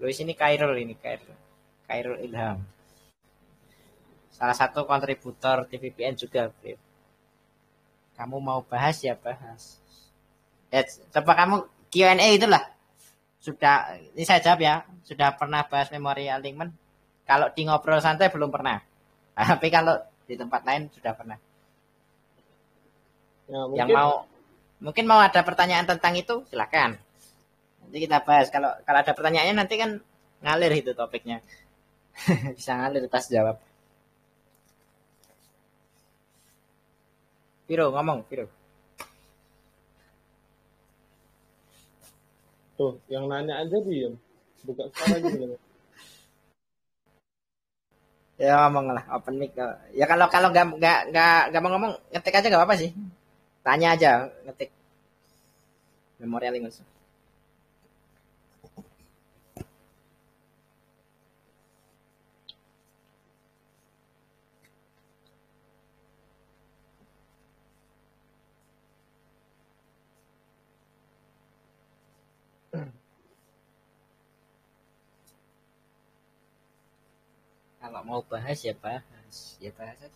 Luis ini Khairul Ilham. Salah satu kontributor TVPN juga, bro. Kamu mau bahas ya bahas. Ya, coba kamu Q&A itulah. Sudah, ini saya jawab ya. Sudah pernah bahas memori alignment? Kalau di ngobrol santai belum pernah. Tapi kalau di tempat lain sudah pernah. Ya, Yang mungkin mau ada pertanyaan tentang itu, silakan. Nanti kita bahas. Kalau ada pertanyaannya nanti kan ngalir itu topiknya. Bisa ngalir pas jawab. Viro ngomong, Viro. Tuh, yang nanya aja diem. Buka suara gitu. Ya ngomong lah, open mic. Ya kalau nggak mau ngomong, ngetik aja nggak apa-apa sih. Tanya aja, ngetik. Memorial English. Kalau mau bahas ya bahas aja.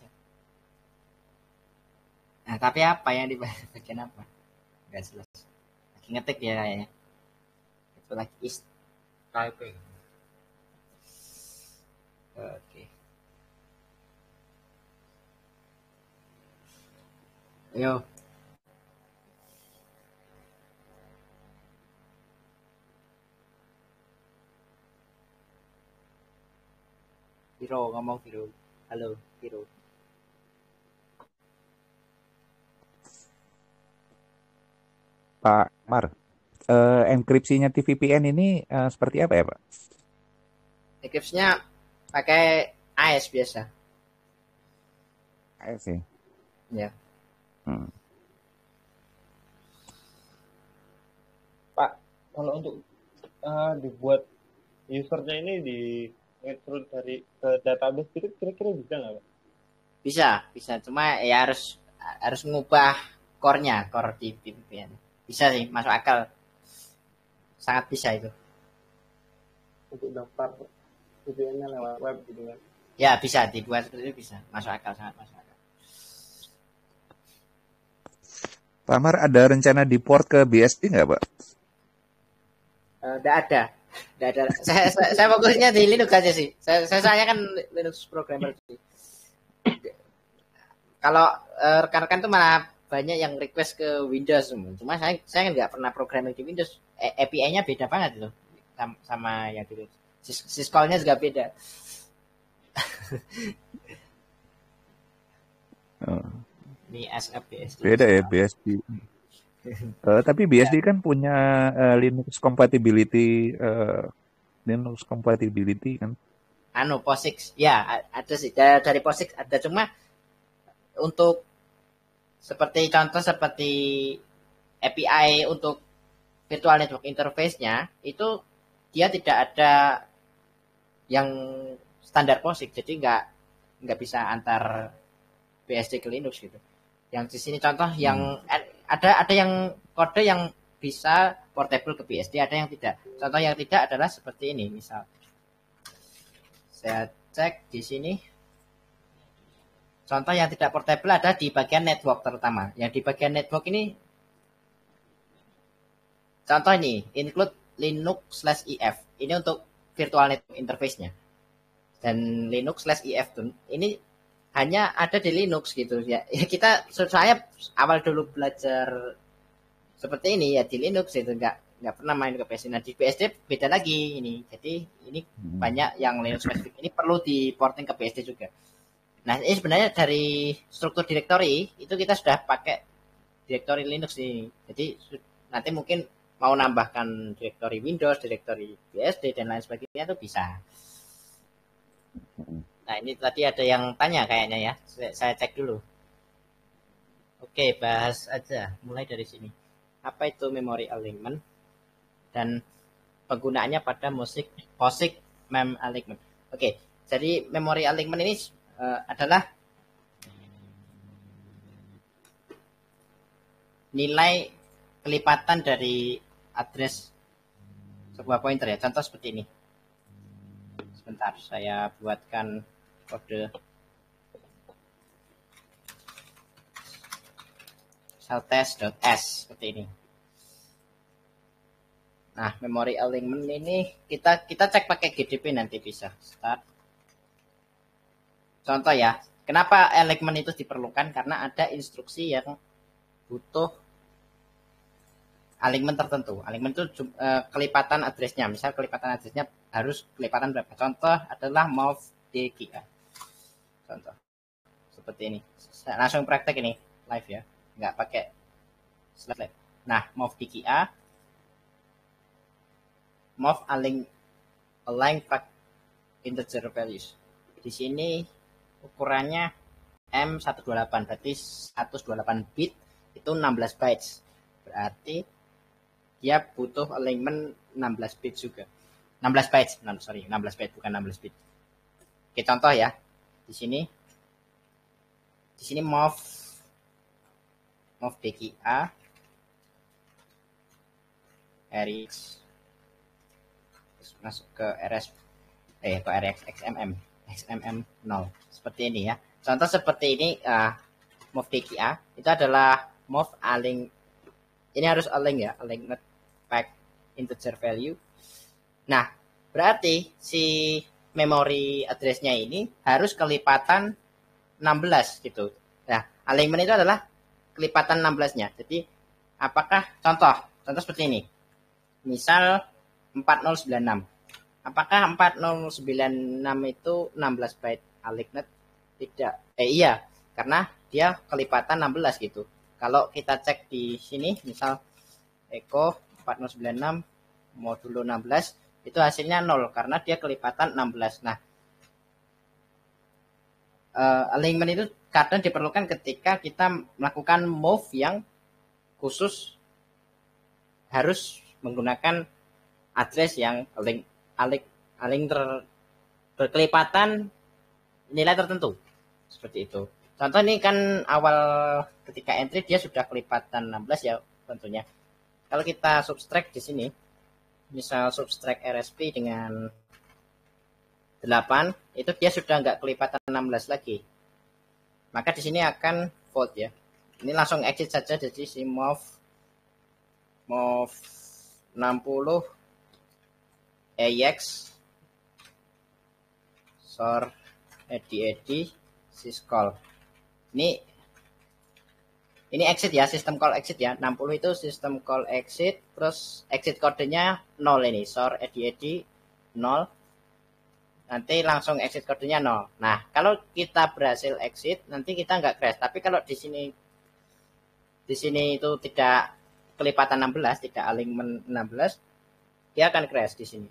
Nah, tapi apa yang dibahas bagian apa? Gak jelas. Lagi ngetik ya kayaknya. Itu lagi typing. Oke. Ayo. Viro ngomong Viro. Halo Viro. Pak Mar, enkripsinya TVPN ini seperti apa ya Pak? Enkripsinya pakai AES biasa. AES ya? Ya. Pak, kalau untuk dibuat usernya ini di nge-root dari ke database itu kira-kira bisa nggak Pak? Bisa. Cuma ya harus ngubah core di TVPN. Bisa sih, masuk akal. Sangat bisa itu. Untuk daftar VPN-nya lewat web gitu kan? Ya bisa dibuat seperti itu bisa. Masuk akal, sangat masuk akal. Pak Mar, ada rencana di port ke BSD nggak Pak? Nggak ada. Saya fokusnya di Linux aja sih. Saya soalnya kan Linux programmer sih. Kalau rekan-rekan tuh malah banyak yang request ke Windows. Cuma saya nggak pernah programming di Windows. API-nya beda banget loh sama yang dulu. Syscall-nya juga beda. Ini SF BSD. Beda ya BSD. Tapi BSD kan punya Linux compatibility kan? POSIX. Ya, ada sih. Dari POSIX ada, cuma untuk contoh seperti API untuk virtual network interface-nya itu dia tidak ada yang standar POSIX, jadi nggak bisa antar BSD ke Linux gitu. Yang di sini contoh yang ada yang kode yang bisa portable ke BSD, ada yang tidak. Contoh yang tidak adalah seperti ini, misal saya cek di sini. Contoh yang tidak portable ada di bagian network terutama. Yang di bagian network ini, contoh ini, include Linux/IF. Ini untuk virtual network interface-nya. Dan Linux/IF tuh, ini hanya ada di Linux gitu ya. Kita saya awal dulu belajar seperti ini ya di Linux itu nggak pernah main ke BSD. Nah di BSD beda lagi ini. Jadi ini banyak yang Linux spesifik. Ini perlu di porting ke BSD juga. Nah ini sebenarnya dari struktur directory itu kita sudah pakai directory Linux nih. Jadi nanti mungkin mau nambahkan directory Windows, directory BSD dan lain sebagainya itu bisa. Nah ini tadi ada yang tanya kayaknya ya. Saya cek dulu. Oke, bahas aja. Mulai dari sini. Apa itu memory alignment dan penggunaannya pada POSIX mem alignment. Oke, jadi memory alignment ini adalah nilai kelipatan dari address sebuah pointer ya. Contoh seperti ini. Bentar, saya buatkan kode celltest.s seperti ini. Nah, memory alignment ini kita cek pakai GDP nanti bisa. Start. Contoh ya, kenapa alignment itu diperlukan? Karena ada instruksi yang butuh alignment tertentu. Alignment itu kelipatan addressnya. Misal kelipatan addressnya harus kelipatan berapa? Contoh adalah move DGA. Contoh seperti ini. Saya langsung praktek ini live ya, nggak pakai slide. Nah, move DGA, move align integer values. Di sini ukurannya M128, berarti 128 bit itu 16 bytes. Berarti dia butuh alignment 16 bit juga. 16 bytes, 16 bytes bukan 16 bit. Oke, contoh ya. Di sini move DGA RX masuk ke XMM 0 seperti ini ya. Contoh seperti ini, move DGA itu adalah move align, ini harus align ya, alignment pack integer value. Nah, berarti si memory address-nya ini harus kelipatan 16 gitu. Nah, alignment itu adalah kelipatan 16-nya. Jadi apakah contoh seperti ini. Misal 4096. Apakah 4096 itu 16 byte alignment? Tidak. Iya, karena dia kelipatan 16 gitu. Kalau kita cek di sini, misal echo 4096 modulo 16, itu hasilnya 0 karena dia kelipatan 16. Nah, alignment itu kadang diperlukan ketika kita melakukan move yang khusus harus menggunakan address yang berkelipatan nilai tertentu. Seperti itu. Contoh ini kan awal ketika entry dia sudah kelipatan 16 ya tentunya. Kalau kita subtract di sini, misal subtract RSP dengan 8, itu dia sudah nggak kelipatan 16 lagi. Maka di sini akan fault ya. Ini langsung exit saja, jadi si move 60 AX sor edi syscall. Ini exit ya, system call exit ya. 60 itu system call exit, terus exit kodenya 0 ini, sor edi 0. Nanti langsung exit kodenya 0. Nah, kalau kita berhasil exit, nanti kita nggak crash. Tapi kalau di sini itu tidak kelipatan 16, tidak alignment 16, dia akan crash di sini.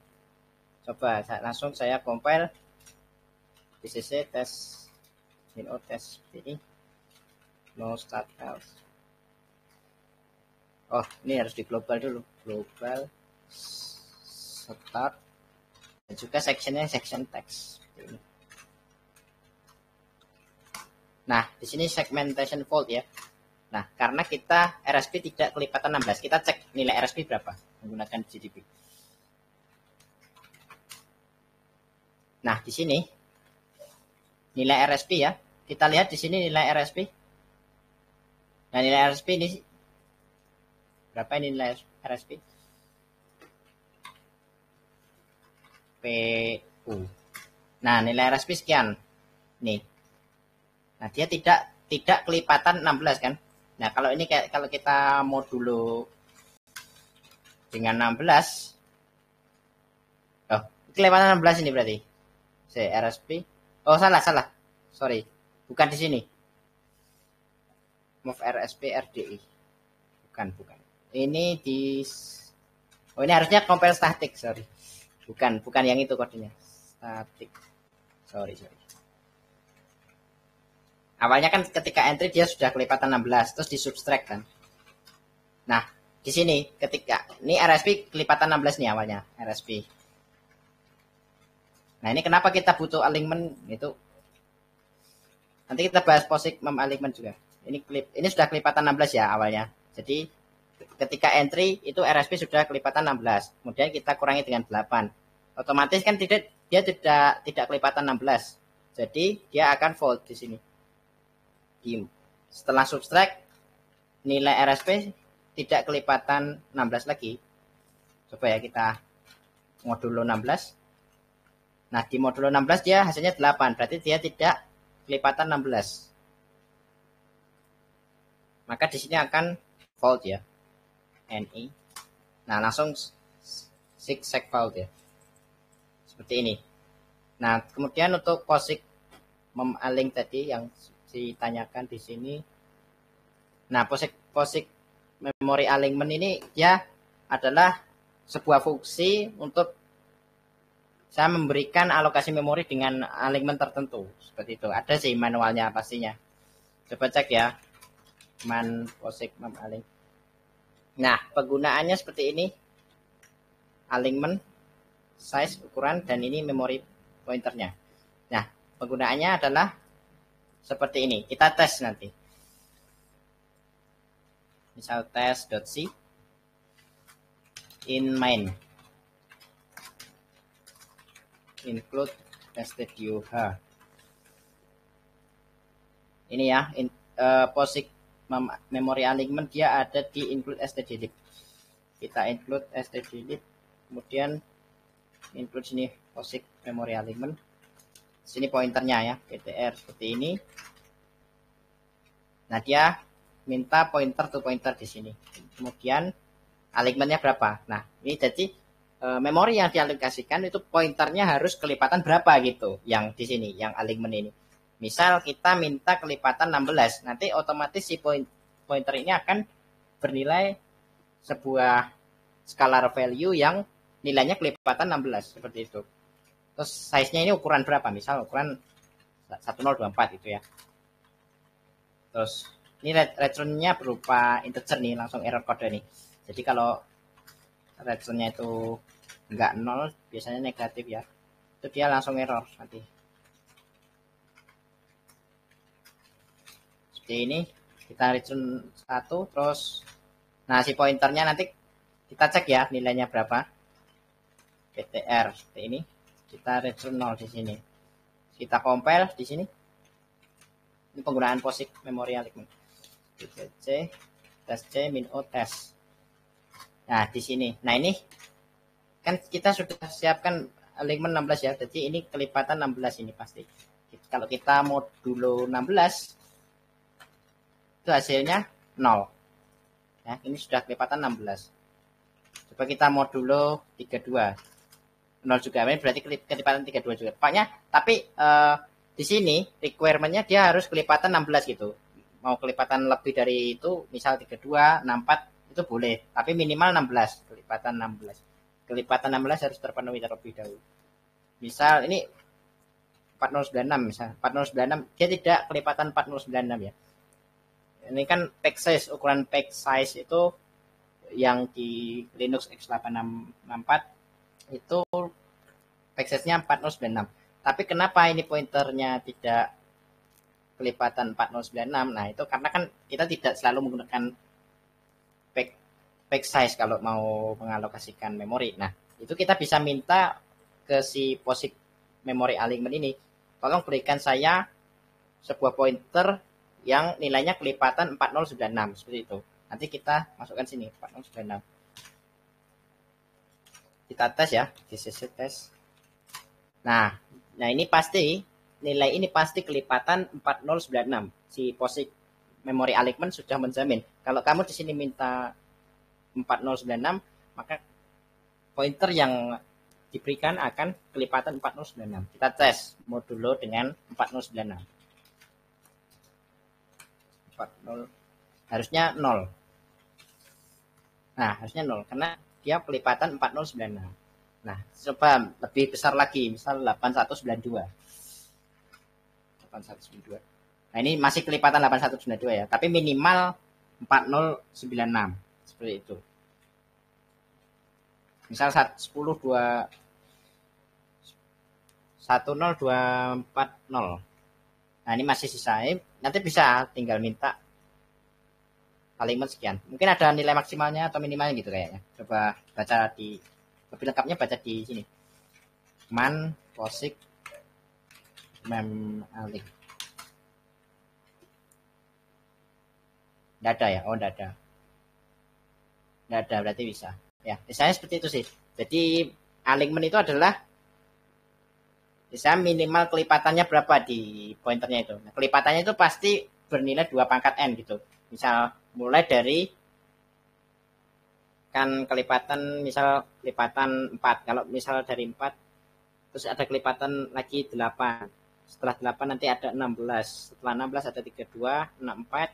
Coba langsung saya compile DCC test test ini. No start else. Oh, ini harus di global dulu. Global start. Dan juga sectionnya section text. Ini. Nah, di sini segmentation fault ya. Nah, karena kita RSP tidak kelipatan 16, kita cek nilai RSP berapa menggunakan GDP. Nah, di sini nilai RSP ya. Kita lihat di sini nilai RSP. Nah, nilai RSP ini berapa ini nilai RSP? PU. Nah, nilai RSP sekian. Nih. Nah, dia tidak kelipatan 16 kan? Nah, kalau ini kalau kita modulo dengan 16, oh, kelipatan 16 ini berarti. RSP. Oh, salah. Sorry. Bukan di sini. Move RSP RDI. Bukan. Ini oh, ini harusnya compile static, sorry. Bukan yang itu kodenya. Static. Sorry. Awalnya kan ketika entry dia sudah kelipatan 16, terus di subtract kan. Nah, di sini ketika ini RSP kelipatan 16 nih awalnya, RSP. Nah, ini kenapa kita butuh alignment itu. Nanti kita bahas POSIX alignment juga. Ini sudah kelipatan 16 ya awalnya. Jadi ketika entry itu RSP sudah kelipatan 16. Kemudian kita kurangi dengan 8. Otomatis kan dia tidak kelipatan 16. Jadi dia akan fault di sini. Setelah subtract, nilai RSP tidak kelipatan 16 lagi. Coba ya kita modulo 16. Nah, di modulo 16 dia hasilnya 8, berarti dia tidak kelipatan 16. Maka di sini akan fault ya. NI. Nah, langsung zigzag fault ya. Seperti ini. Nah, kemudian untuk POSIX memaling tadi yang ditanyakan di sini. Nah, POSIX memory alignment ini dia adalah sebuah fungsi untuk saya memberikan alokasi memori dengan alignment tertentu. Seperti itu. Ada sih manualnya pastinya. Coba cek ya. POSIX memaling. Nah, penggunaannya seperti ini. Alignment, size, ukuran, dan ini memori pointernya. Nah, penggunaannya adalah seperti ini. Kita tes nanti. Misal tes.c in main include stdio.h. Ini ya, POSIX memory alignment dia ada di include stdlib. Kita include stdlib, kemudian include sini POSIX memory alignment. Sini pointernya ya, ptr seperti ini. Nah, dia minta pointer to pointer di sini. Kemudian alignmentnya berapa? Nah, ini jadi memori yang dialokasikan itu pointernya harus kelipatan berapa gitu, yang di sini, yang alignment ini. Misal kita minta kelipatan 16, nanti otomatis si pointer ini akan bernilai sebuah scalar value yang nilainya kelipatan 16 seperti itu. Terus size-nya ini ukuran berapa? Misal ukuran 1024 itu ya. Terus ini return-nya berupa integer nih, langsung error kode nih. Jadi kalau return-nya itu enggak 0, biasanya negatif ya. Itu dia langsung error nanti. Seperti ini, kita return 1, terus nah si pointernya nanti kita cek ya nilainya berapa. ptr seperti ini. Kita return 0 di sini. Kita compile di sini. Ini penggunaan POSIX memory alignment. C tes C min O tes. Nah, di sini. Nah, ini kan kita sudah siapkan alignment 16 ya. Jadi ini kelipatan 16 ini pasti. Kalau kita modulo 16 itu hasilnya 0. Ya, ini sudah kelipatan 16. Coba kita modulo 32. 0 juga, ini berarti kelipatan 32 juga. Pokoknya, tapi di sini requirement-nya dia harus kelipatan 16 gitu. Mau kelipatan lebih dari itu, misal 32, 64, itu boleh. Tapi minimal 16, kelipatan 16. Kelipatan 16 harus terpenuhi terlebih dahulu. Misal ini 4096 misal. 4096, dia tidak kelipatan 4096 ya. Ini kan pack size, ukuran pack size itu yang di Linux x8664 itu pack size-nya 4096. Tapi kenapa ini pointernya tidak kelipatan 4096? Nah, itu karena kan kita tidak selalu menggunakan pack size kalau mau mengalokasikan memori. Nah, itu kita bisa minta ke si POSIX memory alignment ini, tolong berikan saya sebuah pointer yang nilainya kelipatan 4096 seperti itu. Nanti kita masukkan sini 4096. Kita tes ya, DCC tes. Nah ini pasti nilai ini pasti kelipatan 4096. Si POSIX memory alignment sudah menjamin. Kalau kamu di sini minta 4096, maka pointer yang diberikan akan kelipatan 4096. Kita tes modulo dengan 4096. 40 harusnya 0. Nah, harusnya 0 karena dia kelipatan 4096. Nah, coba lebih besar lagi, misal 8192. 8192. Nah, ini masih kelipatan 8192 ya, tapi minimal 4096. Seperti itu. Misal 10240. Nah, ini masih sisa. Nanti bisa tinggal minta alignment sekian. Mungkin ada nilai maksimalnya atau minimalnya gitu kayaknya. Coba baca di lebih lengkapnya baca di sini. man POSIX mem-link. Nggak ada ya? Oh, nggak ada. Nggak ada, berarti bisa. Ya, misalnya seperti itu sih. Jadi, alignment itu adalah misalnya minimal kelipatannya berapa di pointernya itu. Nah, kelipatannya itu pasti bernilai 2 pangkat N gitu. Misal, mulai dari kan kelipatan, misal kelipatan 4. Kalau misal dari 4, terus ada kelipatan lagi 8. Setelah 8 nanti ada 16. Setelah 16 ada 32, 64,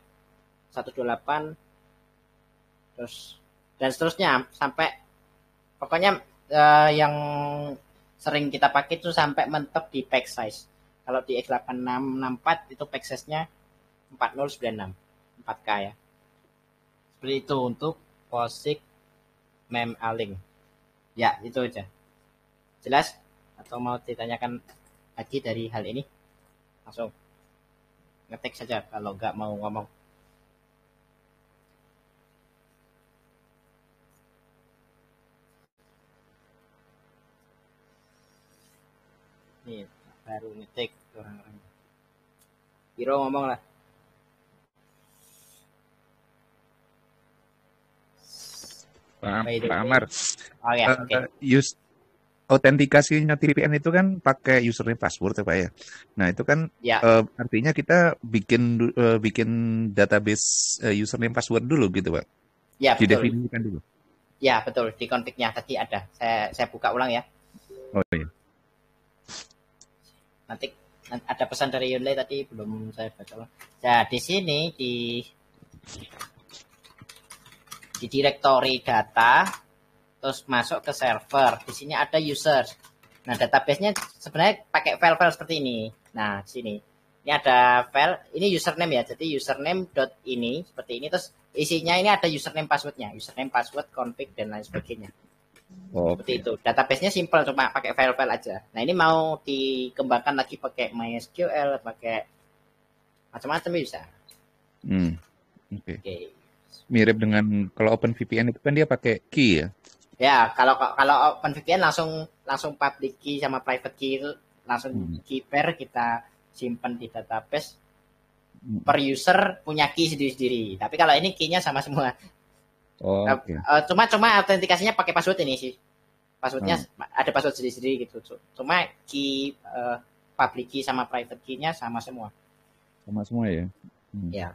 128, terus dan seterusnya sampai pokoknya yang sering kita pakai itu sampai mentok di pack size. Kalau di X8664 itu pack size-nya 4096 4K ya. Seperti itu untuk POSIX mem-link. Ya, itu aja. Jelas? Atau mau ditanyakan lagi dari hal ini? Langsung ngetik saja kalau nggak mau ngomong. Nih, baru ngetik orang-orang. Biro ngomong lah. Pak Amar, Oke. autentikasinya VPN itu kan pakai username password ya Pak ya. Nah itu kan Ya, artinya kita bikin database username password dulu gitu Pak. ya betul. Didefinisikan dulu. Ya betul, di config-nya tadi ada. Saya buka ulang ya. Oh iya. Nanti ada pesan dari Yunle tadi belum saya baca. Ya di sini di directory data terus masuk ke server. Di sini ada user. Nah, database-nya sebenarnya pakai file-file seperti ini. Nah, di sini. Ini ada file, ini username ya. Jadi username.ini seperti ini terus isinya ini ada username passwordnya, username password config dan lain sebagainya. Seperti itu. Database-nya simple cuma pakai file-file aja. Nah, ini mau dikembangkan lagi pakai MySQL, pakai macam-macam bisa. Oke. Mirip dengan kalau OpenVPN itu kan dia pakai key ya. Ya, kalau OpenVPN langsung public key sama private key langsung key pair kita simpan di database. Per user punya key sendiri-sendiri. Tapi kalau ini key-nya sama semua. Oke. Cuma autentikasinya pakai password ini sih. Passwordnya ada password sendiri-sendiri gitu. Cuma key public key sama private key-nya sama semua. Sama semua ya. Ya.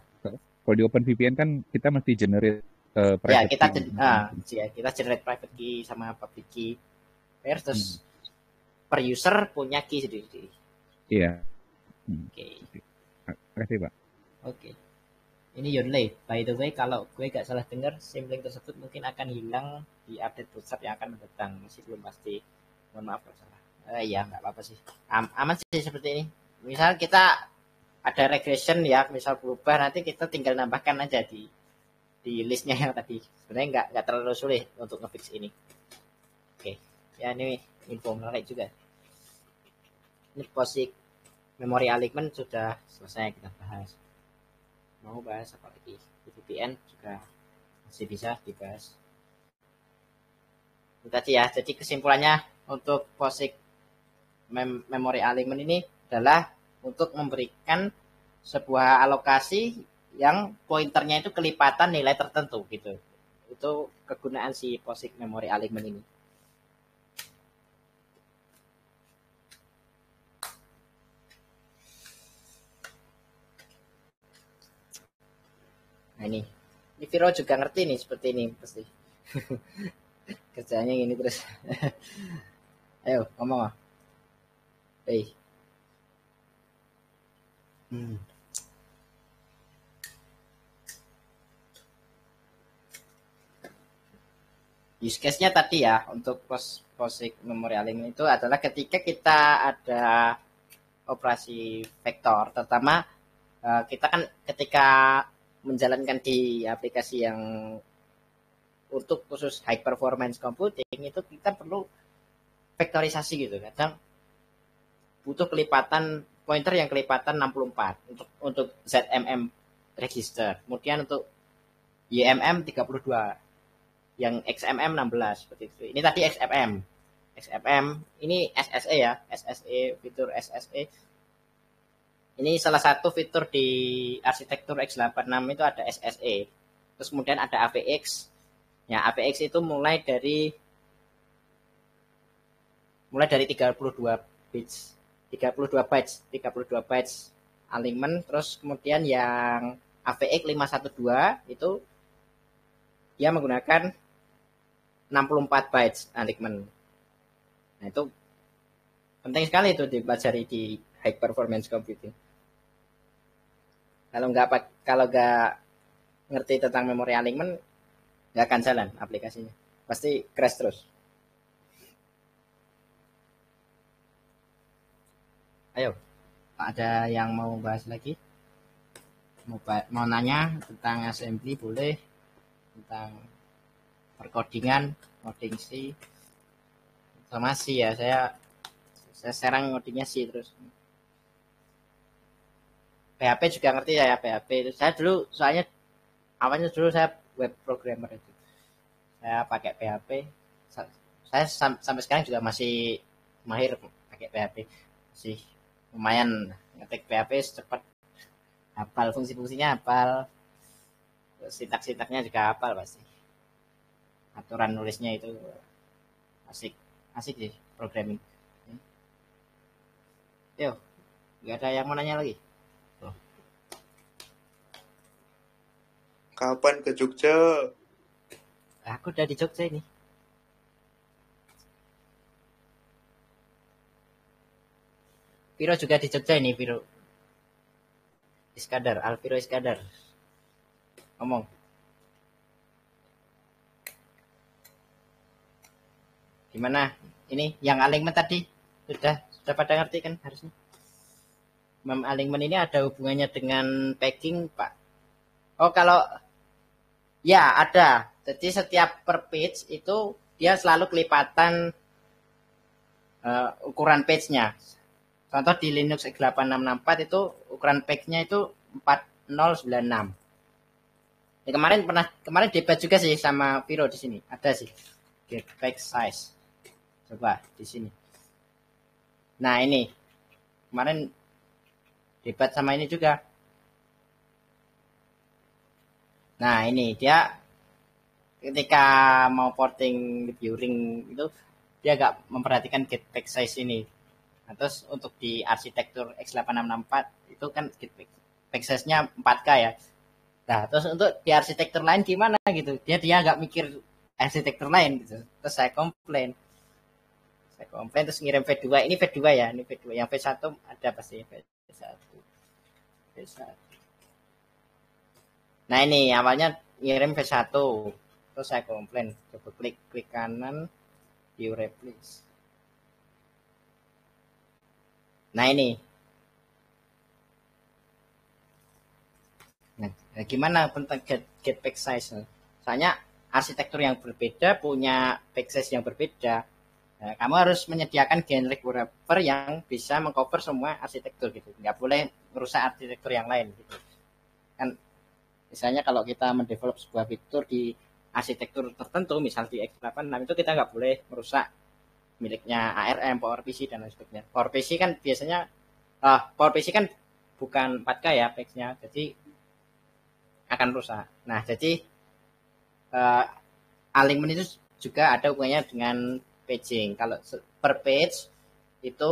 Kalau di OpenVPN kan kita mesti generate private key. Kita generate private key sama public key. Terus per user punya key sendiri-sendiri. Iya. Oke. Terima kasih Pak. Oke. Ini Yonlei. By the way, kalau gue gak salah dengar, symlink tersebut mungkin akan hilang di update bootstrap yang akan mendatang. Masih belum pasti. Mohon maaf kalau salah. Iya, nggak apa-apa sih. Aman sih seperti ini. Misal kita ada regression ya, misal berubah nanti kita tinggal nambahkan aja di listnya yang tadi. Sebenarnya nggak terlalu sulit untuk ngefix ini. Oke. Ya ini info menarik juga. Ini POSIX memory alignment sudah selesai kita bahas. Mau bahas apa lagi? VPN juga masih bisa dibahas. Itu tadi ya. Jadi kesimpulannya untuk POSIX memory alignment ini adalah untuk memberikan sebuah alokasi yang pointernya itu kelipatan nilai tertentu gitu. Itu kegunaan si POSIX memory alignment ini. Nah ini Viro juga ngerti nih seperti ini pasti. Kerjanya gini terus. Ayo ngomong. Use case-nya tadi ya untuk POSIX memory alignment itu adalah ketika kita ada operasi vektor, terutama kita kan ketika menjalankan di aplikasi yang untuk khusus high performance computing itu kita perlu vektorisasi gitu. Kadang butuh kelipatan pointer yang kelipatan 64 untuk ZMM register. Kemudian untuk YMM 32, yang XMM 16 seperti itu. Ini tadi XMM. XMM. Ini SSE ya, SSE, fitur SSE. Ini salah satu fitur di arsitektur x86 itu ada SSE. Terus kemudian ada AVX. Ya, AVX itu mulai dari 32 bits. 32 bytes alignment. Terus kemudian yang AVX 512 itu dia menggunakan 64 bytes alignment. Nah, itu penting sekali itu dipelajari di high performance computing. Kalau nggak ngerti tentang memory alignment, nggak akan jalan aplikasinya. Pasti crash terus. Ayo, ada yang mau bahas lagi? Mau nanya tentang assembly boleh, tentang perkodingan, coding C, sama C ya. Saya sekarang ngodingnya C terus. PHP juga ngerti ya, PHP itu. Saya dulu soalnya awalnya dulu saya web programmer itu. Saya pakai PHP. Saya sampai sekarang juga masih mahir pakai PHP. Masih lumayan ngetik PHP cepat, hafal fungsi-fungsinya, hafal sintak-sintaknya juga hafal pasti. Aturan nulisnya itu asik sih programming. Yo, nggak ada yang mau nanya lagi? Kapan ke Jogja? Aku udah di Jogja ini. Viro juga di Jogja ini, Viro. Alviro Iskandar. Ngomong. Gimana? Ini yang alignment tadi sudah pada ngerti kan harusnya? Alignment ini ada hubungannya dengan packing, Pak. Oh, kalau ya ada. Jadi setiap per page itu dia selalu kelipatan ukuran page-nya. Contoh di Linux x8664 itu ukuran page-nya itu 4096. Ya, kemarin debat juga sih sama Viro di sini. Ada sih. Get page size. Coba di sini. Nah, ini. Kemarin debat sama ini juga. Nah, ini dia ketika mau porting viewing itu dia agak memperhatikan get page size ini. Nah, terus untuk di arsitektur x8664 itu kan get page size-nya 4K ya. Nah, terus untuk di arsitektur lain gimana gitu. Dia agak mikir arsitektur lain gitu. Terus saya komplain terus ngirim V2. Ini V2 ya, ini V2. Yang V1 ada pasti V1. Nah, ini awalnya ngirim V1. Terus saya komplain, coba klik kanan, view replace. Nah, ini. Nah, gimana tentang get page size? Soalnya arsitektur yang berbeda punya page size yang berbeda. Nah, kamu harus menyediakan generic wrapper yang bisa mengcover semua arsitektur gitu. Nggak boleh merusak arsitektur yang lain gitu. Kan misalnya kalau kita mendevelop sebuah fitur di arsitektur tertentu, misal di x86 itu kita nggak boleh merusak miliknya ARM, PowerPC dan lain sebagainya. PowerPC kan bukan 4K ya page-nya, jadi akan rusak. Nah, jadi alignment itu juga ada hubungannya dengan paging. Kalau per page itu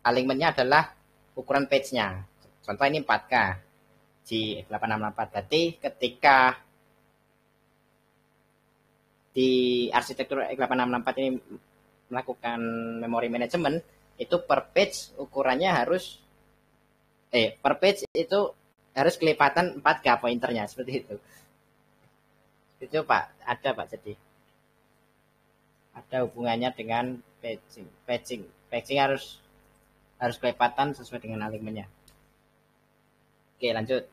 alignment-nya adalah ukuran page-nya. Contoh ini 4K di x864. Berarti ketika di arsitektur x864 ini melakukan memory management, itu per page ukurannya per page itu harus kelipatan 4K pointernya seperti itu. Itu Pak, ada Pak, jadi ada hubungannya dengan paging. Paging harus kelipatan sesuai dengan alignment-nya. Oke, lanjut.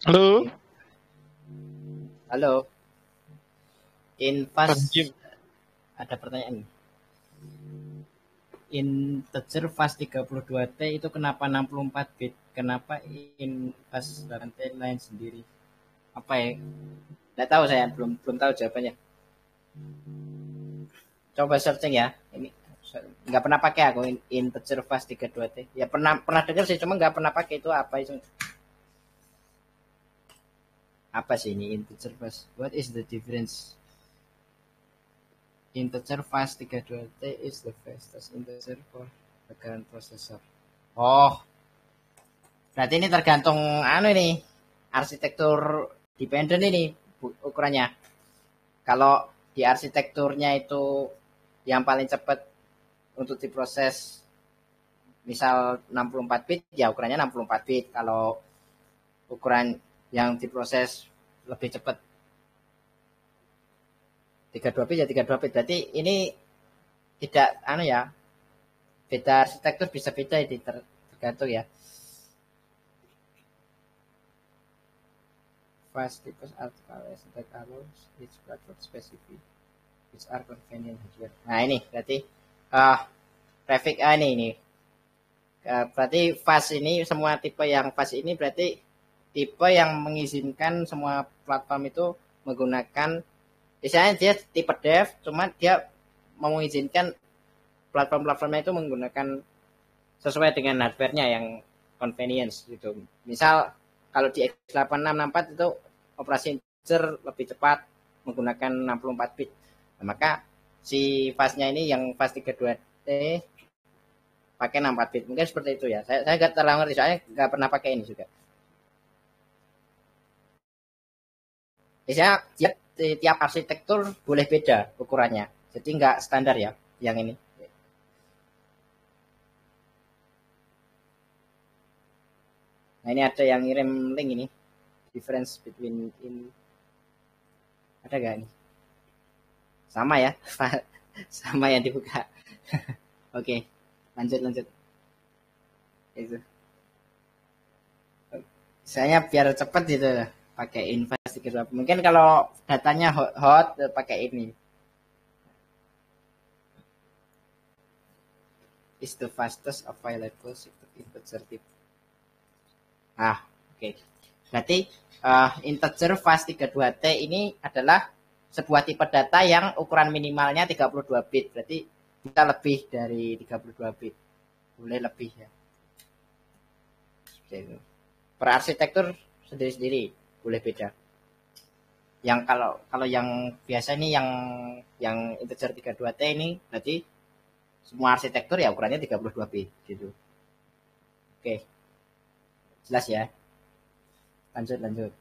Halo. Halo. In fast ada pertanyaan. Integer fast 32T itu kenapa 64 bit? Kenapa in fast 8T lain sendiri? Apa ya? Nggak tahu saya, belum tahu jawabannya. Coba searching ya. Ini nggak pernah pakai aku integer fast 32T. Ya pernah dengar sih, cuma nggak pernah pakai. Itu apa itu? Apa sih ini integer fast? What is the difference? Integer fast 32T is the fastest integer for the current processor. Oh, berarti ini tergantung ini arsitektur dependent ini ukurannya. Kalau di arsitekturnya itu yang paling cepat untuk diproses misal 64 bit, ya ukurannya 64 bit. Kalau ukuran yang diproses lebih cepat 32 bit ya 32 bit. Berarti ini tidak ya, beda arsitektur bisa beda ini tergantung ya. Fast because article that allows each platform specific which are convenient hardware. Nah ini berarti traffic ini berarti fast ini semua tipe yang fast ini berarti tipe yang mengizinkan semua platform itu menggunakan, misalnya dia tipe dev, cuma dia mau mengizinkan platform-platformnya itu menggunakan sesuai dengan hardware-nya yang convenience gitu. Misal kalau di x8664 itu operasi integer lebih cepat menggunakan 64 bit. Nah, maka si fast-nya ini yang fast 32T pakai 64 bit. Mungkin seperti itu ya. Saya nggak terlalu ngerti, soalnya nggak pernah pakai ini juga. Biasanya tiap arsitektur boleh beda ukurannya. Jadi nggak standar ya yang ini. Nah ini ada yang ngirim link ini. Difference between in. Ada nggak ini? Sama ya. Sama yang dibuka. Oke. Lanjut. Itu. Saya biar cepat gitu pakai invest gitu. Mungkin kalau datanya hot pakai ini. Is the fastest available integer type. Oke. Berarti integer fast 32T ini adalah sebuah tipe data yang ukuran minimalnya 32 bit. Berarti bisa lebih dari 32 bit. Boleh lebih ya. Seperti itu. Per arsitektur sendiri-sendiri boleh beda. Yang kalau yang biasa ini yang integer 32T ini berarti semua arsitektur ya ukurannya 32 bit gitu. Oke. Jelas ya. Lanjut.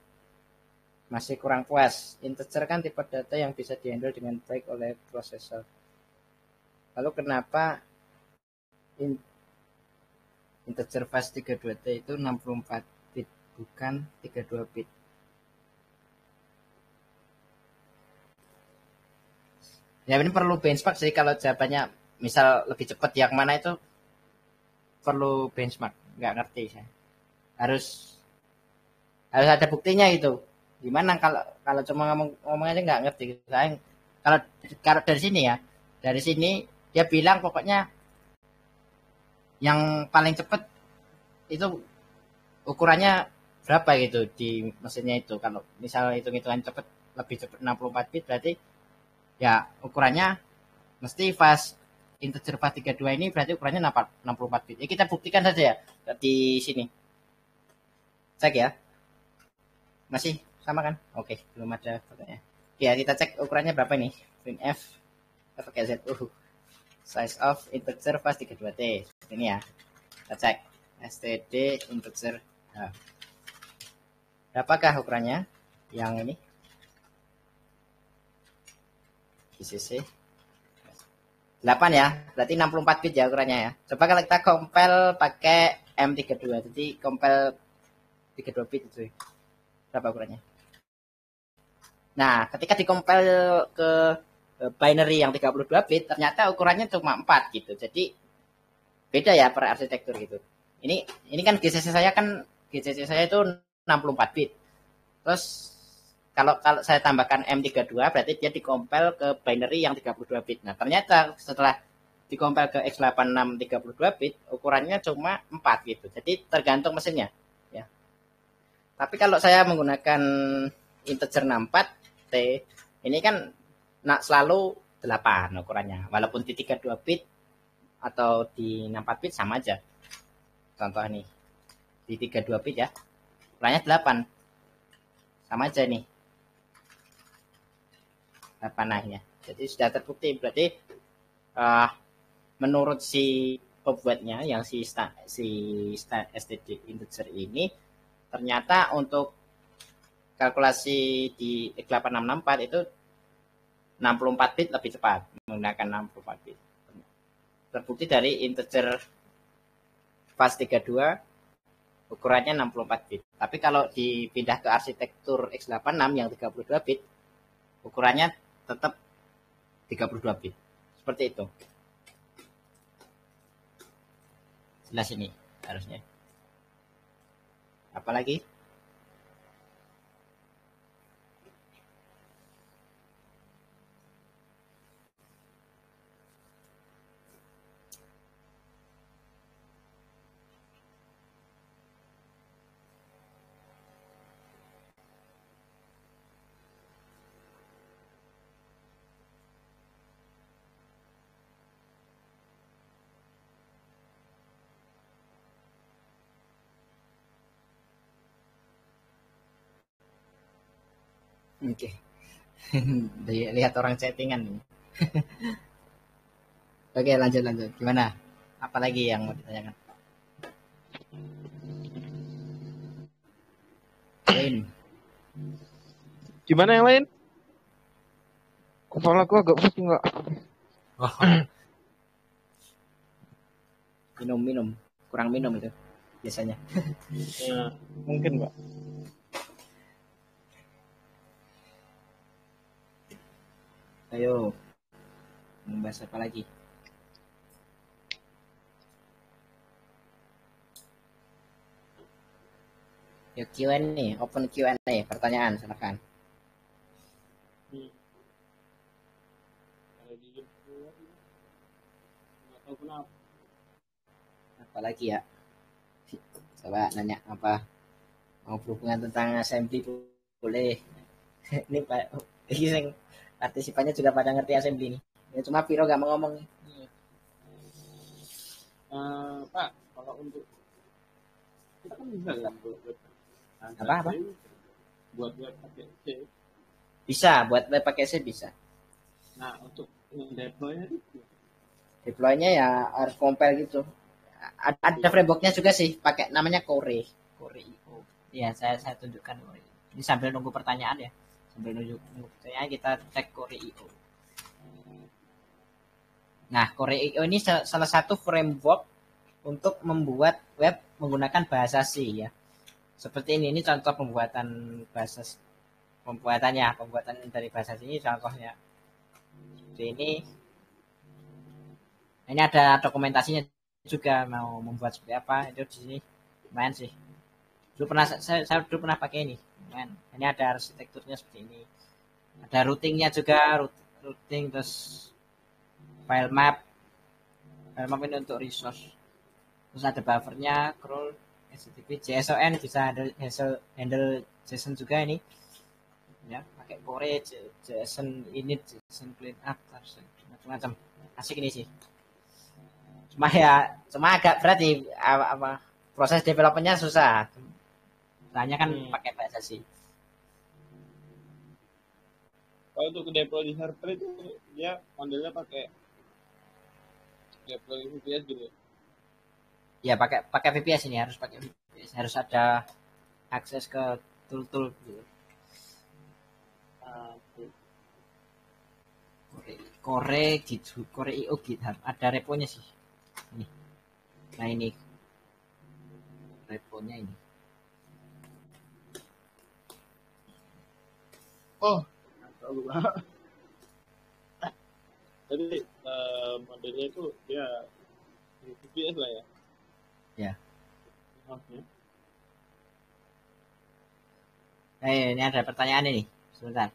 Masih kurang puas. Integer kan tipe data yang bisa dihandle dengan baik oleh prosesor. Lalu kenapa integer fast 32T itu 64 bit bukan 32 bit? Ya ini perlu benchmark sih, kalau jawabannya misal lebih cepat yang mana itu perlu benchmark. Nggak ngerti saya. Harus ada buktinya gitu. Gimana kalau cuma ngomong aja nggak ngerti. Saya kalau dari sini ya, dari sini dia bilang pokoknya yang paling cepat itu ukurannya berapa gitu di mesinnya itu. Kalau misal hitung-hitungan cepat, lebih cepat 64 bit berarti ya ukurannya mesti fast. Integer fast 32 ini berarti ukurannya 64 bit. Ya, kita buktikan saja ya di sini. Cek ya. Masih sama kan? Oke, belum ada pertanyaan. Ya, kita cek ukurannya berapa nih? Printf pakai Z. Size of integer fast 32T. Ini ya. Kita cek. std integer. Nah. Berapakah ukurannya? Yang ini. GCC 8 ya. Berarti 64 bit ya ukurannya ya. Coba kalau kita compile pakai M32. Jadi compile 32 bit itu. Berapa ukurannya? Nah, ketika dikompil ke binary yang 32 bit, ternyata ukurannya cuma 4 gitu. Jadi beda ya per arsitektur gitu. Ini kan GCC saya itu 64 bit. Terus kalau saya tambahkan M32 berarti dia dikompil ke binary yang 32 bit. Nah, ternyata setelah dikompil ke x86 32 bit ukurannya cuma 4 gitu. Jadi tergantung mesinnya ya. Tapi kalau saya menggunakan integer 64T ini kan selalu 8 ukurannya. Walaupun di 32 bit atau di 64 bit sama aja. Contoh nih. Di 32 bit ya. Ukurannya 8. Sama aja nih. 8 ya. Jadi sudah terbukti berarti menurut si pembuatnya yang si std integer ini ternyata untuk kalkulasi di x8664 itu 64 bit lebih cepat menggunakan 64 bit. Terbukti dari integer FAST32 ukurannya 64 bit. Tapi kalau dipindah ke arsitektur x86 yang 32 bit ukurannya tetap 32 bit. Seperti itu. Jelas ini harusnya. Apalagi? Oke. Lihat orang chattingan nih. Oke, lanjut. Gimana? Apalagi yang mau ditanyakan? Lain. Gimana yang lain? Kepala aku agak pusing nggak? Oh. Minum. Kurang minum itu biasanya. Ya, mungkin Mbak. Ayo. Membahas apa lagi? Yuk Q&A, open Q&A, pertanyaan silakan. Apalagi ya? Coba nanya apa? Mau berhubungan tentang assembly boleh. Ini Pak, ini partisipannya juga pada ngerti assembly nih. Ya, cuma Viro gak mau ngomong nih. Pak, kalau untuk kita kan bisa kan buat web Apa? Buat web pakai C. Bisa, buat web pakai C bisa. Nah, untuk deploy-nya itu Deploy-nya ya harus compile gitu. Ada framework-nya juga sih, pakai namanya Core IO. Iya, saya tunjukkan Core. Ini sambil nunggu pertanyaan ya. Sambil nunggu pertanyaan kita cek Core IO. Nah, Core IO ini salah satu framework untuk membuat web menggunakan bahasa C ya. Seperti ini contoh pembuatan dari bahasa C ini contohnya. Seperti ini. Ini ada dokumentasinya juga mau membuat seperti apa itu di sini lumayan sih. Saya dulu pernah pakai ini. Lumayan. Ini ada arsitekturnya seperti ini. Ada routingnya juga, routing terus file map ini untuk resource. Terus ada buffernya, crawl, HTTP, JSON bisa handle JSON juga ini. Ya, pakai Core, JSON init, JSON cleanup, macam-macam. Asik ini sih. Cuma agak berat nih proses developmentnya susah. Soalnya kan pakai bahasa C. Kalau untuk deploy di server itu dia modelnya pakai deploy VPS gitu. Ya pakai VPS ini harus pakai VPS, harus ada akses ke tool gitu. Core gitu, Core IO GitHub, ada reponya sih. Ini. Nah ini reponya ini. Oh, tahu Pak. Jadi modelnya itu dia VPS lah ya. Ya. Oke. Ini ada pertanyaan ini. sebentar.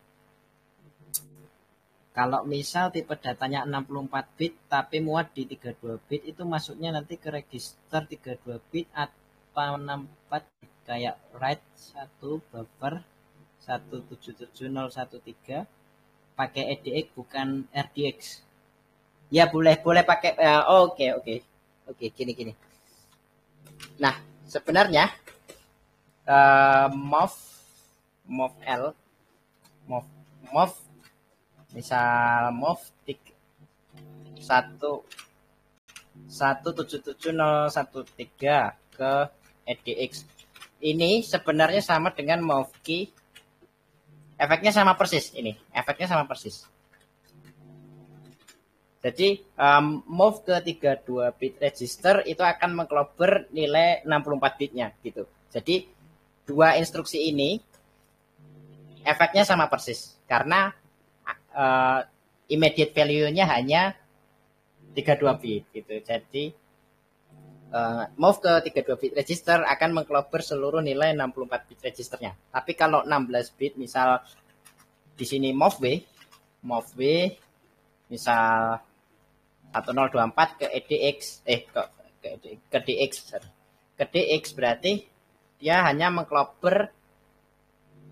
Kalau misal tipe datanya 64 bit tapi muat di 32 bit, itu masuknya nanti ke register 32 bit atau 64 bit, kayak write 1 buffer 177013 pakai EDX bukan RDX. Ya boleh pakai. Oke, gini. Nah, sebenarnya mov L, mov misal mov 177013 ke EDX. Ini sebenarnya sama dengan mov key. Efeknya sama persis ini. Efeknya sama persis. Jadi move ke 32 bit register itu akan mengklober nilai 64 bitnya gitu. Jadi dua instruksi ini efeknya sama persis karena immediate value-nya hanya 32 bit gitu. Jadi move ke 32 bit register akan mengklober seluruh nilai 64 bit registernya. Tapi kalau 16 bit misal di sini move B misal 1024 ke EDX ke DX berarti dia hanya mengklober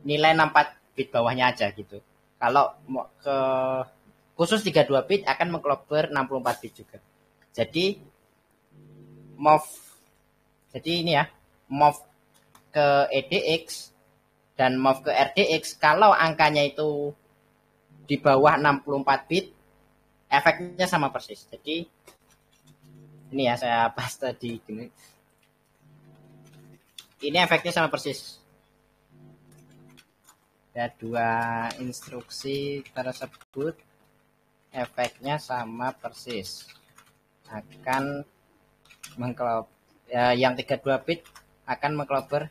nilai 64 bit bawahnya aja gitu. Kalau ke khusus 32 bit akan mengklober 64 bit juga. Jadi ini ya, move ke EDX dan move ke RDX kalau angkanya itu di bawah 64 bit efeknya sama persis. Jadi ini ya saya bahas tadi gini. Ini efeknya sama persis. Ya, dua instruksi tersebut efeknya sama persis. Akan mengklober yang 32 bit akan mengklober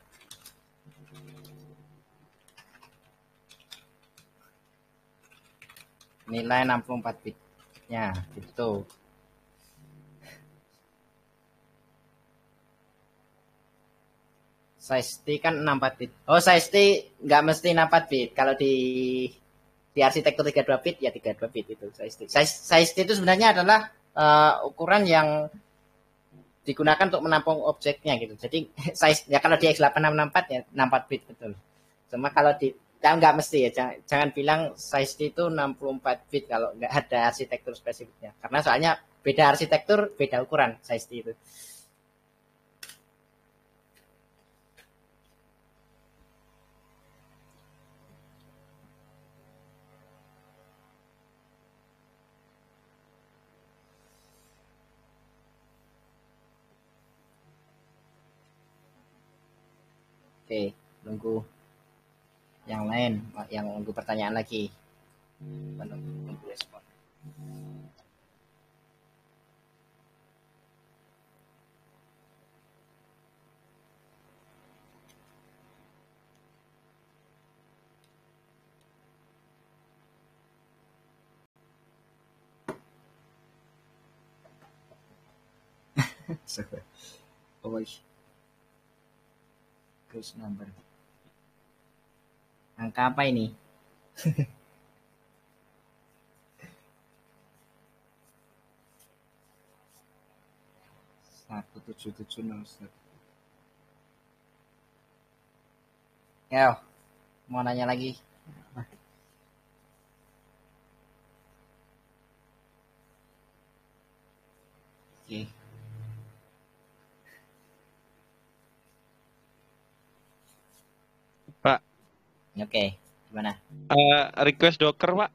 nilai 64 bitnya gitu. Size T kan 64 bit. Oh, size T nggak mesti 64 bit. Kalau di arsitektur 32 bit ya 32 bit itu size T. Size T itu sebenarnya adalah ukuran yang digunakan untuk menampung objeknya gitu. Jadi size ya kalau di X8664 ya 64 bit betul. Cuma kalau di nggak mesti ya, jangan bilang size T itu 64 bit kalau nggak ada arsitektur spesifiknya. Karena soalnya beda arsitektur, beda ukuran size T itu. Oke, nunggu yang lain, yang nunggu pertanyaan lagi. Nunggu respon. Cruise number. Angka apa ini? Satu 1770. Ya, mau nanya lagi. Oke. Pak. Oke, gimana? Request Docker, Pak.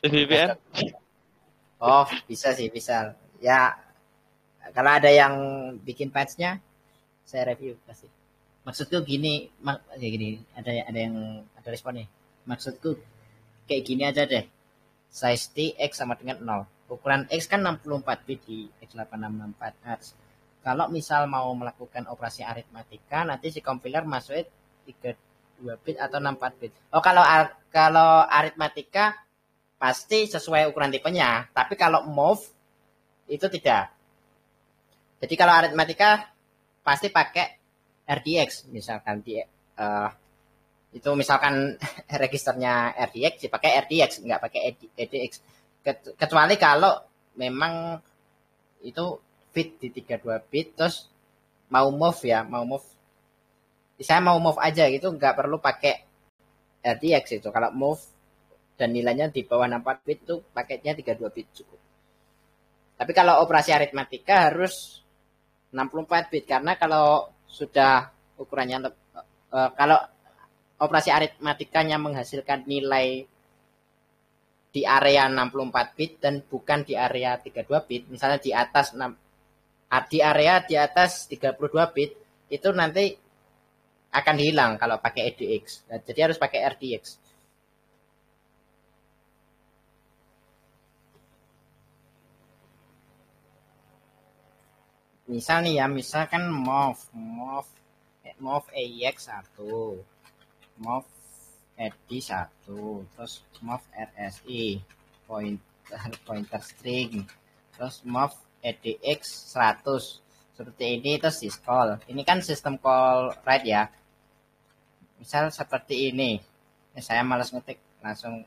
VPN. Oh, bisa sih, bisa. Ya, kalau ada yang bikin patch-nya, saya review pasti. Maksudku gini, ada responnya. Maksudku kayak gini aja deh. Size T X sama dengan 0. Ukuran X kan 64 bit di X8664. Kalau misal mau melakukan operasi aritmatika, nanti si compiler masuknya 32 bit atau 64 bit. Oh, kalau aritmatika pasti sesuai ukuran tipenya. Tapi kalau move itu tidak. Jadi kalau aritmatika pasti pakai RDX misalkan di Itu misalkan registernya RDX dipakai RDX, nggak pakai EDX. Kecuali kalau memang itu fit di 32 bit terus mau move ya, saya mau move aja gitu, nggak perlu pakai RDX itu. Kalau move dan nilainya di bawah 64 bit itu paketnya 32 bit cukup. Tapi kalau operasi aritmatika harus 64 bit karena kalau sudah ukurannya kalau operasi aritmatikanya menghasilkan nilai di area 64 bit dan bukan di area 32 bit, misalnya di atas 6 di area di atas 32 bit itu nanti akan hilang kalau pakai EDX. Nah, jadi harus pakai RDX. Misal nih ya, misalkan move AX 1, move ED 1, terus move RSI, pointer string, terus move EDX 100. Seperti ini terus di call. Ini kan sistem call write ya. Misal seperti ini. Saya malas ngetik, langsung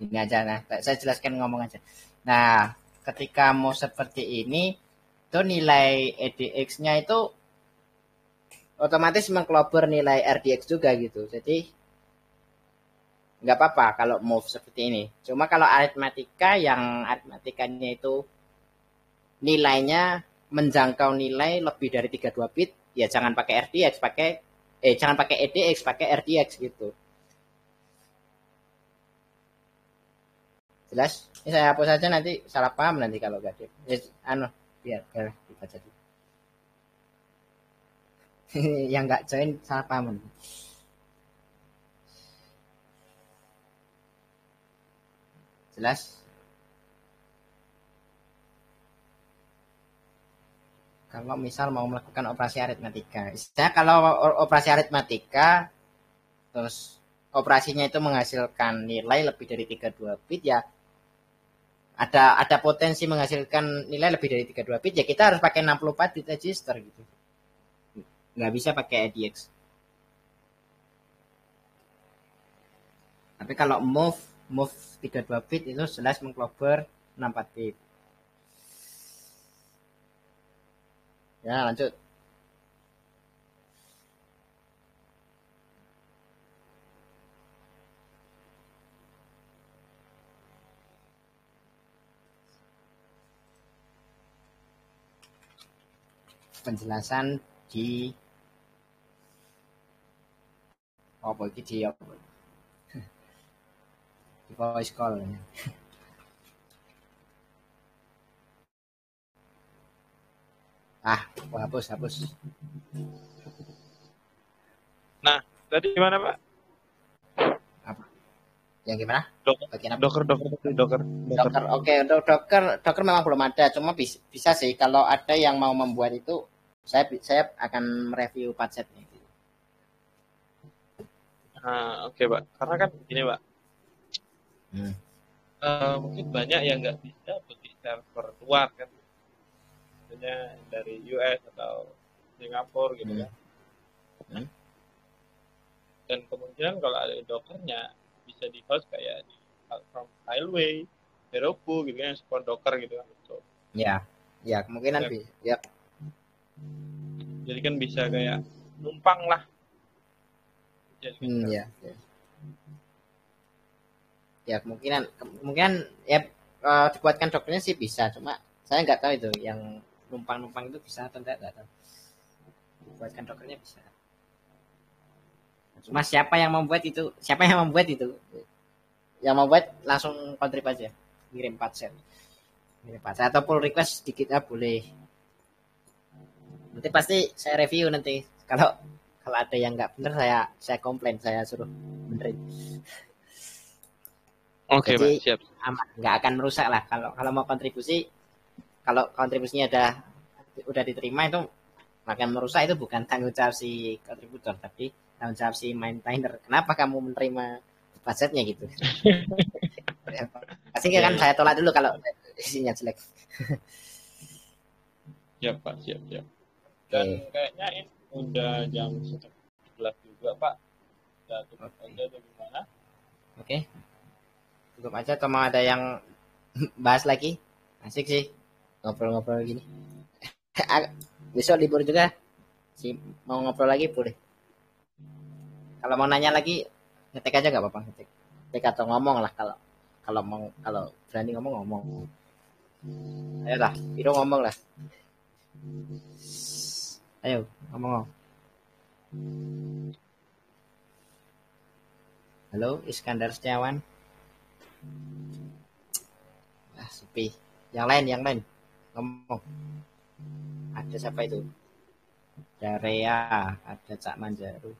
ini aja. Nah, saya jelaskan ngomong aja. Nah, ketika mau seperti ini, itu nilai EDX-nya itu otomatis mengklober nilai RDX juga gitu. Jadi nggak apa-apa kalau move seperti ini. Cuma kalau aritmatika yang aritmatikanya itu nilainya menjangkau nilai lebih dari 32 bit, ya jangan pakai RDX, jangan pakai EDX, pakai RDX gitu. Jelas? Ini saya hapus saja, nanti salah paham nanti kalau nggak biar dibaca dulu. Yang nggak join salah paham. Jelas? Kalau misal mau melakukan operasi aritmatika. Istilahnya kalau operasi aritmatika, terus operasinya itu menghasilkan nilai lebih dari 32 bit ya, ada potensi menghasilkan nilai lebih dari 32 bit ya kita harus pakai 64 bit register gitu. Nggak bisa pakai EDX. Tapi kalau move 32 bit itu jelas mengklober 64 bit. Ya, lanjut. Penjelasan di di voice call. Hapus. Nah, tadi gimana Pak? Apa? Yang gimana? Docker. Oke, untuk Docker memang belum ada, cuma bisa sih kalau ada yang mau membuat itu, saya akan mereview patchetnya. Gitu. Oke Pak. Karena kan gini Pak. Mungkin banyak yang nggak bisa beli server luar kan. Misalnya dari US atau Singapura gitu kan. Dan kemungkinan kalau ada Dockernya bisa di host kayak di from Highway, Heroku gitu kan, support Docker gitu kan. So, ya kemungkinan bisa. Ya. Jadi kan bisa kayak numpang lah. Ya kemungkinan ya dibuatkan Dockernya sih bisa, cuma saya nggak tahu itu yang numpang itu bisa atau enggak tahu. Dibuatkan Dockernya bisa. Cuma siapa yang membuat itu? Yang membuat langsung kontrib aja, kirim patch atau pull request sedikit boleh. Nanti pasti saya review nanti. Kalau ada yang nggak benar saya komplain, saya suruh benerin. Oke, Pak, siap. Aman, nggak akan merusak lah. Kalau mau kontribusi, kalau kontribusinya udah diterima itu akan merusak, itu bukan tanggung jawab si kontributor, tapi tanggung jawab si maintainer. Kenapa kamu menerima budgetnya gitu? Pasti kan saya tolak dulu kalau isinya jelek. Siap Pak, siap. Dan kayaknya ini udah jam 11 juga Pak. Udah cukup aja atau gimana? Oke, cukup aja atau mau ada yang bahas lagi? Asik sih ngobrol-ngobrol gini. Besok libur juga sih, mau ngobrol lagi boleh. Kalau mau nanya lagi ngetik aja nggak apa-apa, ngetik atau ngomong lah, kalau kalau berani ngomong. Ayo lah, Biro ngomong lah. Ayo ngomong. Halo Iskandar Setiawan. Sepi. Yang lain ngomong. Ada siapa itu? Ada Rea, ada Cak Manjaru.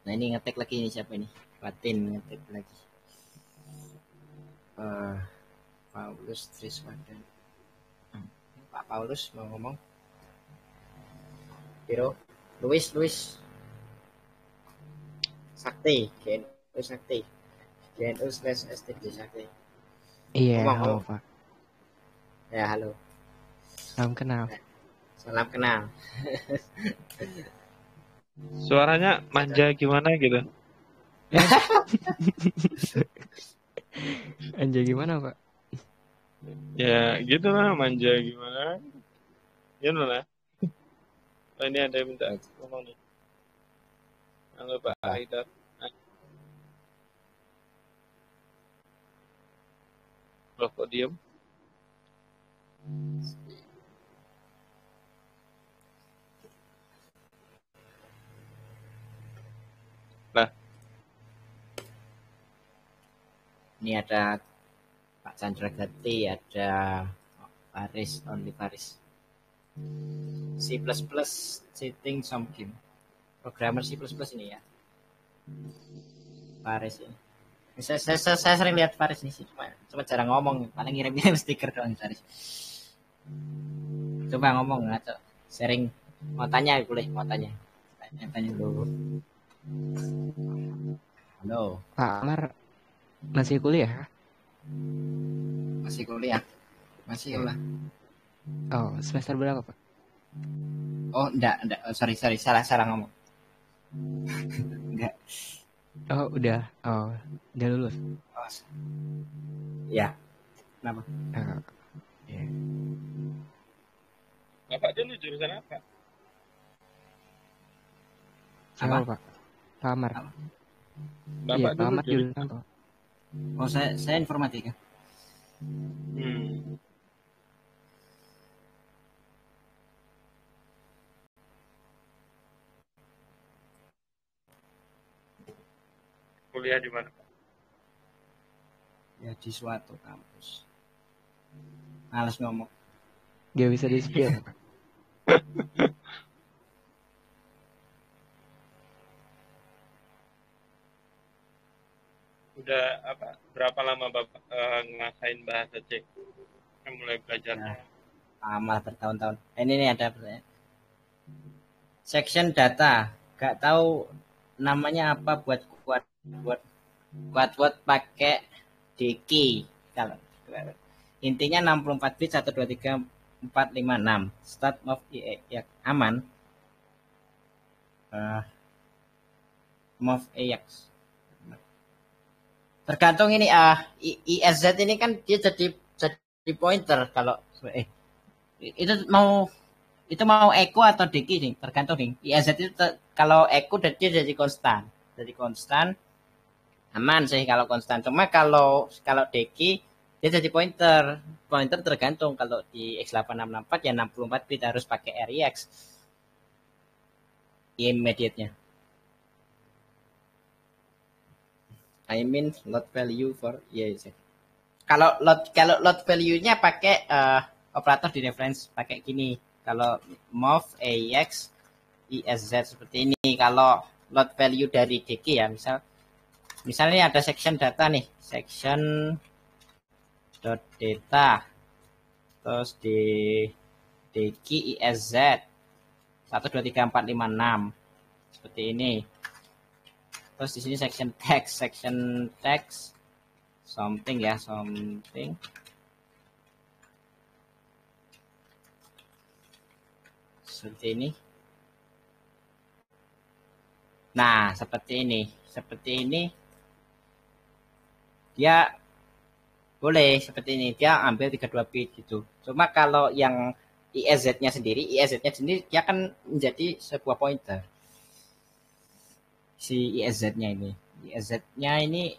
Nah ini ngetik lagi, ini siapa ini? Batin ngetik lagi. Paulus Triswadan. Pak Paulus mau ngomong. Biro. Luis. Sakti. GNU Sakti. GNU/STD Sakti. Iya, Ngomong, halo ngomong. Pak. Ya halo. Salam kenal. Salam kenal. Suaranya manja gimana gitu? Anjay gimana Pak? Ya gitu lah, manja gimana? Gitu lah. Oh, ini ada yang minta ngomong nih. Halo Pak Haidar. Loh kok diem? Lah. Ini ada Pak Chandra Gati, ada Faris, Only Faris. C++ Cheating Some Game. Programmer C++ ini ya. Faris ini. Saya sering lihat Faris nih sih, cuma jarang ngomong, paling ngirim stiker doang Faris. Coba ngomong atau sharing, mau tanya boleh, mau tanya dulu. Halo. Pak Amar masih kuliah? Masih kuliah? Masih lah. Oh, semester berapa Pak? Oh, enggak. Oh, sorry, salah ngomong. Enggak. Oh, udah lulus. Oh, ya. Kenapa? Yeah. Bapak dulu jurusan apa? Siapa Pak? Pak Amar. Bapak Iya, Pak dulu Amar jurusan apa? Oh, saya informatika. Kuliah di mana? Ya di suatu kampus. Males ngomong. Gak bisa di-spill Pak. Udah berapa lama Bapak ngasain bahasa Cek? Mulai belajarnya? Lama, bertahun-tahun. Ini nih ada pertanyaan. Section data, gak tahu namanya apa buat pakai Diki. Kalau intinya 64 bit 123456. Start of ya aman. Move AX. Tergantung ini ISZ ini kan dia jadi pointer kalau itu mau echo atau deki nih, tergantung nih. ISZ itu kalau echo dia jadi konstan. Jadi konstan aman sih kalau konstan. Cuma kalau deki dia jadi pointer. Pointer tergantung, kalau di X8664 ya 64 bit harus pakai REX. Immediate-nya. I mean load value for yes. Kalau load value-nya pakai operator di reference pakai gini. Kalau move AX ISZ seperti ini. Kalau load value dari DK ya, misalnya ada section data nih, section data, terus di DK ISZ 123456 seperti ini. Terus di sini section text something seperti ini. Nah, seperti ini. Seperti ini dia boleh seperti ini. Dia ambil 32 bit gitu. Cuma kalau yang ISZ-nya sendiri, dia kan menjadi sebuah pointer. Si ISZ-nya ini. ISZ-nya ini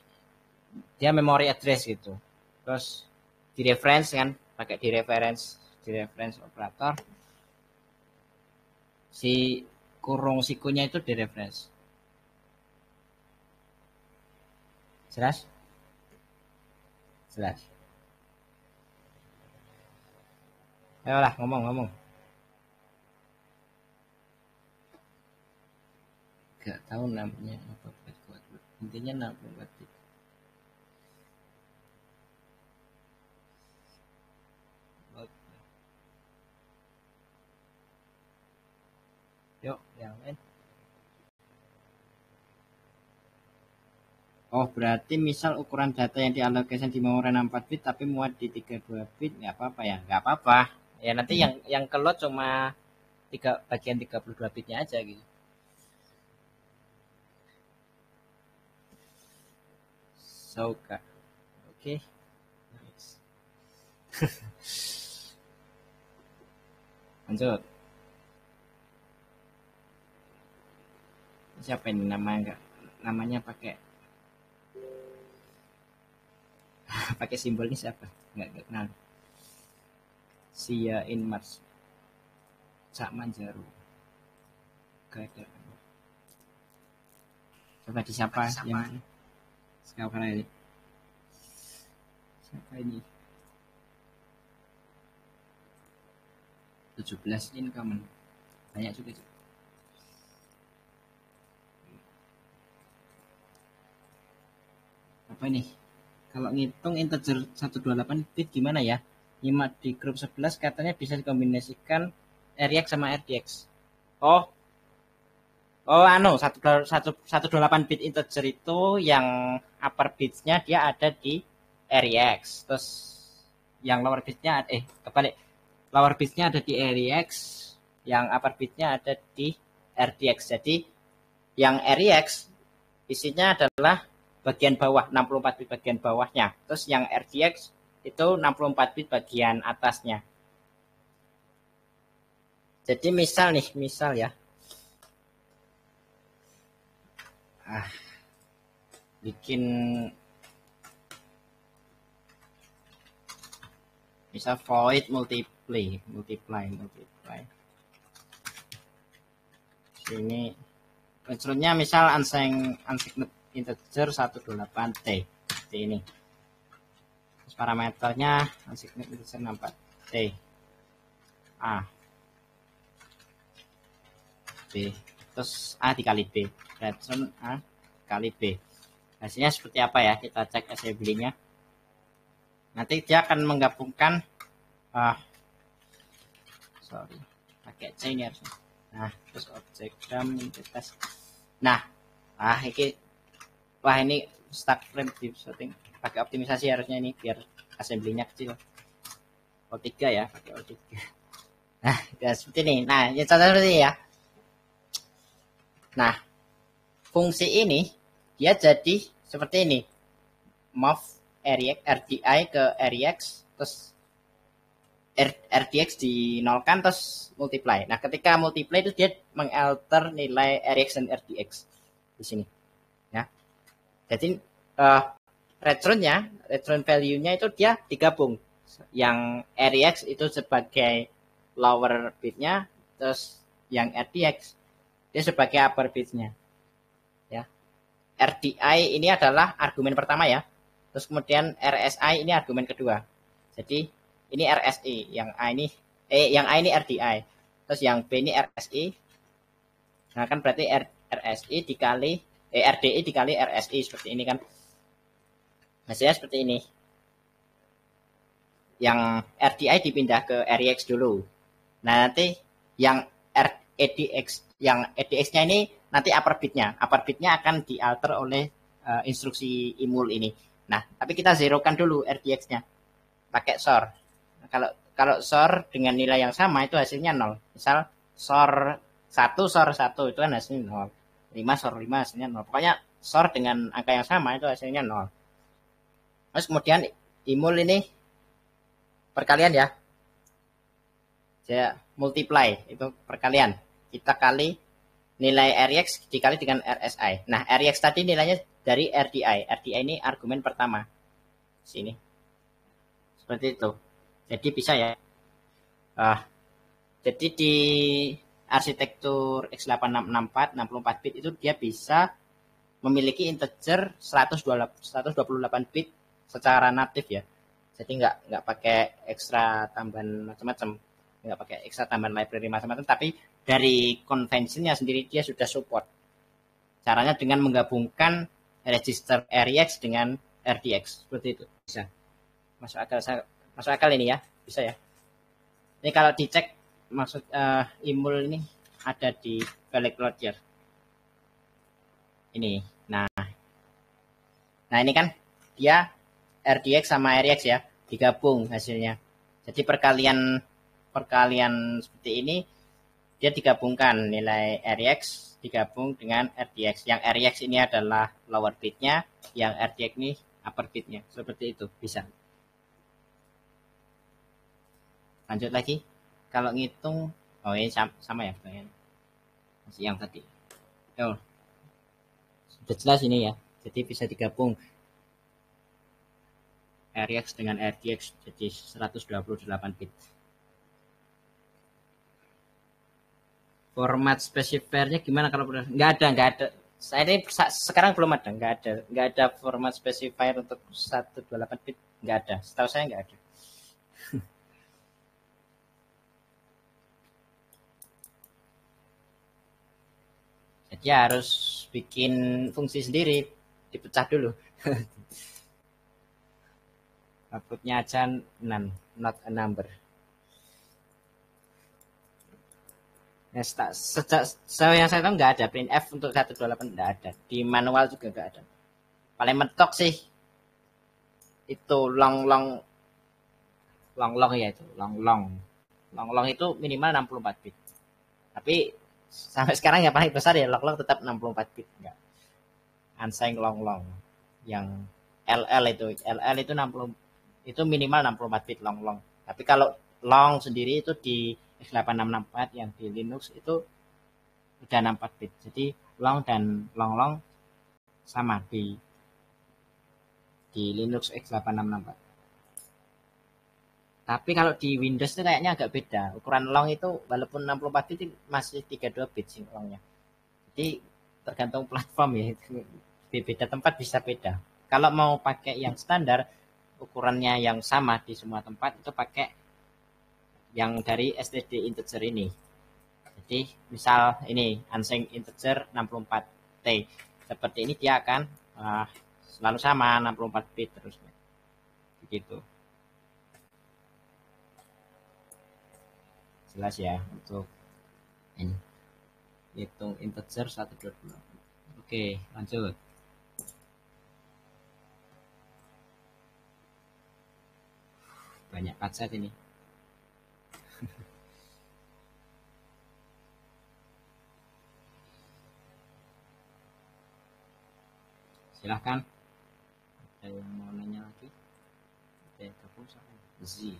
dia memory address gitu. Terus di reference kan, pakai di reference operator. Si kurung sikunya itu di reference. Jelas? Jelas. Ayolah ngomong. Gak tahu namanya apa. Intinya 64 bit. Yuk, yang lain. Oh, berarti misal ukuran data yang dialokasikan di memori 64 bit tapi muat di 32 bit, nggak apa-apa ya? Nggak apa-apa. Ya nanti yang keload cuma bagian 32 bitnya aja gitu. Oke. Okay. Nice. Lanjut. Siapa ini namanya pakai pakai simbol ini siapa? Nggak kenal. Sia in Mars. Cak Manjaro. Coba disapa yang sekarang ini. Siapa ini? 17 income. Banyak juga. Apa ini? Kalau ngitung integer 128 bit gimana ya? 5 di grup 11 katanya bisa dikombinasikan RX sama RDX. Oh, 128 bit integer itu yang upper bitsnya dia ada di RX. Terus yang lower bitsnya kebalik. Lower bitsnya ada di RX, yang upper bitsnya ada di RDX. Jadi yang RX isinya adalah bagian bawah, 64 bit bagian bawahnya. Terus yang RDX itu 64 bit bagian atasnya. Jadi misal ya. Bikin misal void multiply. Sini metronnya misal unsigned integer 128T seperti ini. Terus parameternya unsigned integer 64T. A B terus A dikali B. Return A kali B. Hasilnya seperti apa ya? Kita cek assembly-nya. Nanti dia akan menggabungkan pakai C ini harusnya. Nah, terus objek dam identitas. Nah, ini stack frame di setting pakai optimisasi harusnya ini biar assembly-nya kecil. O3 ya, pakai O3. Nah, ya seperti ini. Nah, yang contoh seperti ini ya. Nah, fungsi ini dia jadi seperti ini. Move RDI ke RX, terus RDX dinolkan, terus multiply. Nah, ketika multiply itu dia mengalter nilai RX dan RDX di sini. Ya. Jadi return value-nya itu dia digabung. Yang RX itu sebagai lower bit-nya, terus yang RDX dia sebagai upper bit-nya. Ya. RDI ini adalah argumen pertama ya. Terus kemudian RSI ini argumen kedua. Jadi ini RSI, yang A ini RDI. Terus yang B ini RSI. Nah, kan berarti RSI dikali RDI dikali RSI seperti ini kan. Hasilnya seperti ini. Yang RDI dipindah ke RX dulu. Nah, nanti yang EDX-nya ini nanti upper bit-nya. Upper bit-nya akan dialter oleh instruksi imul ini. Nah, tapi kita zerokan dulu RDX-nya. Pakai SOR. Nah, kalau SOR dengan nilai yang sama itu hasilnya 0. Misal SOR 1 itu kan hasilnya 0. 5 SOR 5 hasilnya 0. Pokoknya SOR dengan angka yang sama itu hasilnya 0. Terus kemudian imul ini perkalian ya. Saya multiply itu perkalian. Kita kali nilai RX dikali dengan RSI. Nah, RX tadi nilainya dari RDI. RDI ini argumen pertama. Sini. Seperti itu. Jadi bisa ya. Jadi di arsitektur x8664 64 bit itu dia bisa memiliki integer 128 bit secara natif ya. Jadi nggak pakai ekstra tambahan macam-macam, nggak pakai ekstra tambahan library macam-macam, tapi dari konvensinya sendiri dia sudah support. Caranya dengan menggabungkan register REX dengan RDX seperti itu bisa. Masuk akal ini ya, bisa ya. Ini kalau dicek maksud imul ini ada di balik loader. Ini. Nah ini kan dia RDX sama RX ya, digabung hasilnya. Jadi perkalian seperti ini dia digabungkan nilai RX digabung dengan RDX. Yang RX ini adalah lower bitnya, yang RDX ini upper bitnya. Seperti itu bisa. Lanjut lagi. Kalau ngitung, oh ini sama ya masih yang tadi. Oh, sudah jelas ini ya. Jadi bisa digabung RX dengan RDX jadi 128 bit. Format specifiernya gimana kalau benar? Nggak ada. Saya ini sekarang belum ada, nggak ada format specifier untuk 128 bit, nggak ada. Setahu saya nggak ada. Jadi harus bikin fungsi sendiri, dipecah dulu. Outputnya aja none, not a number. Nah, yang saya tahu nggak ada printf untuk 128, nggak ada. Di manual juga nggak ada. Paling mentok sih itu long ya itu long itu minimal 64 bit. Tapi sampai sekarang yang paling besar ya long tetap 64 bit, enggak. Unsigned long yang LL itu 60 itu minimal 64 bit long. Tapi kalau long sendiri itu di x8664 yang di Linux itu udah 64 bit. Jadi long dan long sama di Linux x8664. Tapi kalau di Windows itu kayaknya agak beda. Ukuran long itu walaupun 64 bit masih 32 bit sih longnya. Jadi tergantung platform ya. Beda tempat bisa beda. Kalau mau pakai yang standar ukurannya yang sama di semua tempat itu pakai yang dari std integer ini. Jadi misal ini unsigned integer 64T. Seperti ini dia akan selalu sama 64 bit terusnya. Begitu. Jelas ya untuk ini. Hitung integer 128. Oke, lanjut. Banyak kaset ini. Silahkan. Ada yang mau nanya lagi? Ada yang gabung sama Z.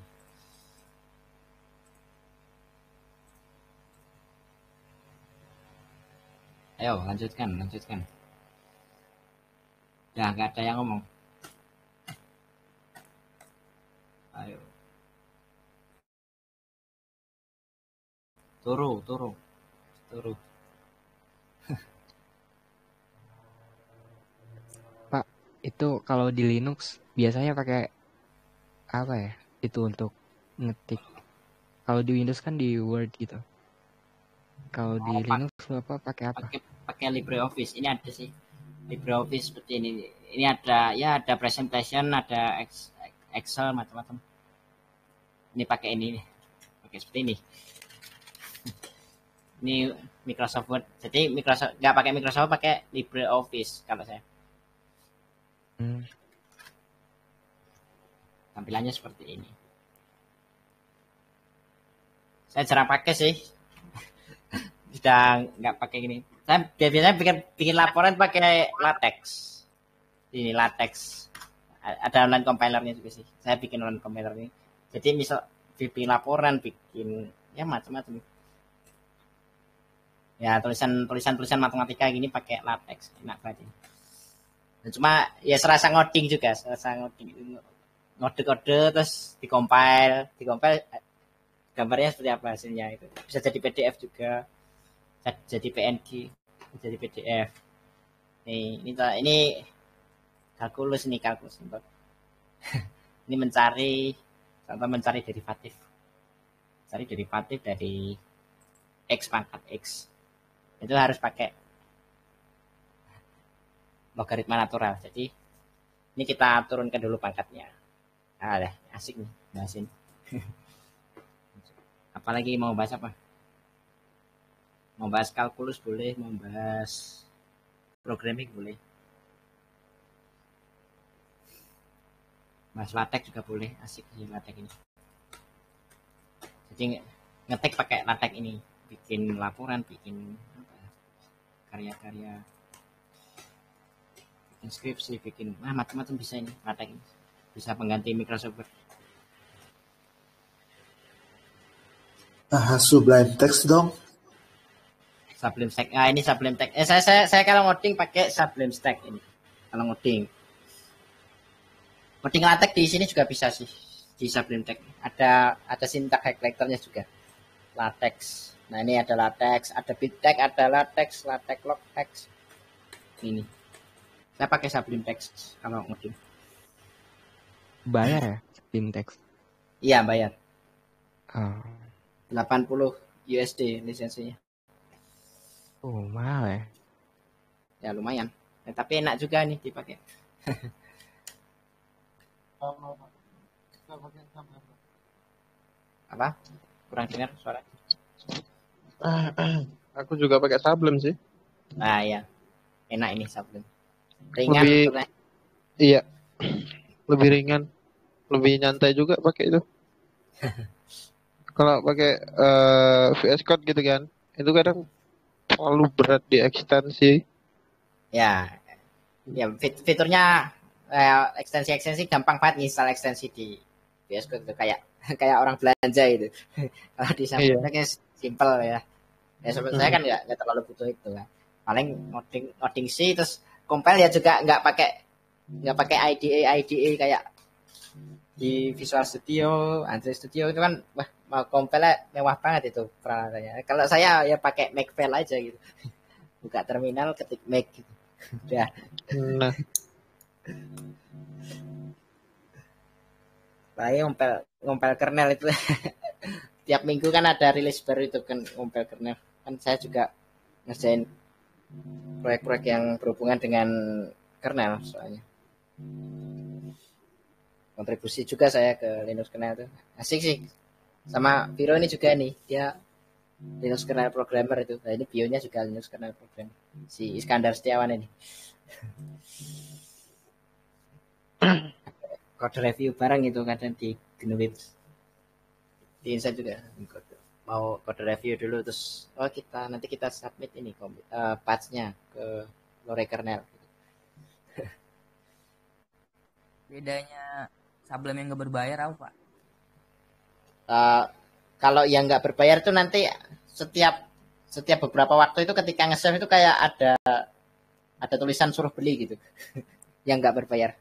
Ayo lanjutkan. Ya nggak ada yang ngomong. Ayo. Turu. Pak, itu kalau di Linux biasanya pakai apa ya? Itu untuk ngetik. Kalau di Windows kan di Word gitu. Kalau di Linux apa pakai apa? Pakai LibreOffice. Ini ada sih LibreOffice seperti ini. Ini ada presentation, ada Excel macam-macam. Ini pakai ini, pakai seperti ini. Ini Microsoft Word. Jadi Microsoft nggak pakai Microsoft, pakai LibreOffice kalau saya. Tampilannya seperti ini. Saya jarang pakai sih. Sudah nggak pakai gini. Saya biasanya bikin laporan pakai latex. Ini latex. Ada online compilernya juga sih. Saya bikin online compiler ini. Jadi misal bikin laporan, bikin ya macam-macam. Ya tulisan matematika gini pakai latex, enak banget. Dan cuma ya serasa ngoding juga, ngode-kode terus dikompil gambarnya seperti apa hasilnya itu. Bisa jadi PDF juga, bisa jadi PNG, bisa jadi PDF. Ini kalkulus untuk ini mencari derivatif. Cari derivatif dari X pangkat X. Itu harus pakai logaritma natural. Jadi ini kita turunkan dulu pangkatnya. Nah, asik nih bahasin. Apalagi mau bahas apa? Mau bahas kalkulus boleh, mau bahas programming boleh. Bahas latex juga boleh, asik sih latex ini. Jadi ngetik pakai latex ini, bikin laporan, bikin karya-karya, bikin skripsi, bikin macam-macam bisa ini latex ini. Bisa pengganti Microsoft Word. Sublime Text dong. Sublime Stack. Ini Sublime Text. Saya kalau ngoding pakai Sublime Stack ini. Kalau ngoding latex di sini juga bisa sih di Sublime Text. Ada syntax highlighternya juga. Latex. Nah ini ada latex, ada bittex, ada latex logtext. Ini. Saya pakai Sublime Text kalau ngoding. Bayar ya Sublime Text? Iya bayar. Oh. 80 USD lisensinya. Oh mahal ya? Ya lumayan. Tapi enak juga nih dipakai. Apa? Kurang dengar suara. Aku juga pakai Sublime sih. Nah ya, enak ini Sublime. Ringan. Iya. Lebih ringan, lebih nyantai juga pakai itu. Kalau pakai VS Code gitu kan, itu kadang terlalu berat di ekstensi. Ya fiturnya ekstensi gampang banget install ekstensi di VS Code itu kayak orang belanja itu. Kalau di Sublime simple ya. Ya seperti saya kan nggak terlalu butuh itu kan. Paling ngoding C terus compile ya juga nggak pakai IDE kayak di Visual Studio, Android Studio itu kan mau compile mewah banget itu peralatannya. Kalau saya ya pakai Makefile aja gitu. Buka terminal ketik Make gitu. Udah. Nah. Saya ngompel kernel itu. Tiap minggu kan ada rilis baru itu kan ngompel kernel. Kan saya juga ngerjain proyek-proyek yang berhubungan dengan kernel soalnya. Kontribusi juga saya ke Linux kernel itu. Asik sih. Sama Viro ini juga nih, dia Linux kernel programmer itu. Nah, ini bionya juga Linux kernel programmer. Si Iskandar Setiawan ini. Code review bareng itu kadang di GNU. Di Insight juga mau code review dulu terus nanti kita submit ini patch-nya ke Lore kernel. Bedanya Sublime yang nggak berbayar apa Pak? Kalau yang nggak berbayar itu nanti setiap beberapa waktu itu ketika nge-save itu kayak ada tulisan suruh beli gitu. Yang nggak berbayar.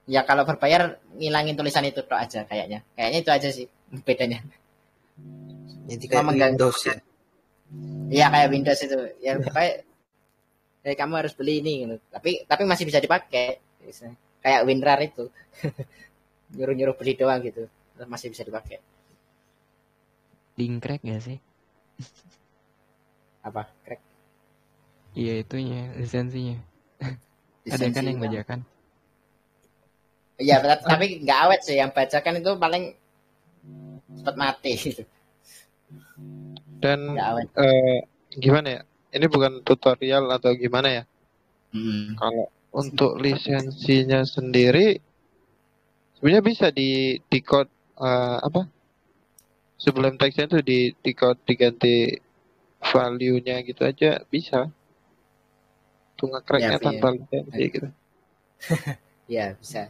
Ya kalau berbayar ngilangin tulisan itu tok aja kayaknya. Kayaknya itu aja sih bedanya. Jadi kayak Windows ya. Iya kayak Windows itu. Ya kayak kamu harus beli ini gitu. Tapi masih bisa dipakai. Kayak WinRAR itu. Nyuruh-nyuruh beli doang gitu. Masih bisa dipakai. Link crack gak sih? Apa? Crack? Iya itunya, lisensinya. Ada kan yang bajakan? Iya, tapi nggak awet sih. Yang bajakan itu paling cepat mati gitu. Dan gimana ya? Ini bukan tutorial atau gimana ya? Kalau untuk lisensinya sendiri sebenarnya bisa di code Sublime Text itu di code diganti value-nya gitu aja bisa. Tuh Ya, nge-crack-nya tanpa lisensi gitu. ya bisa.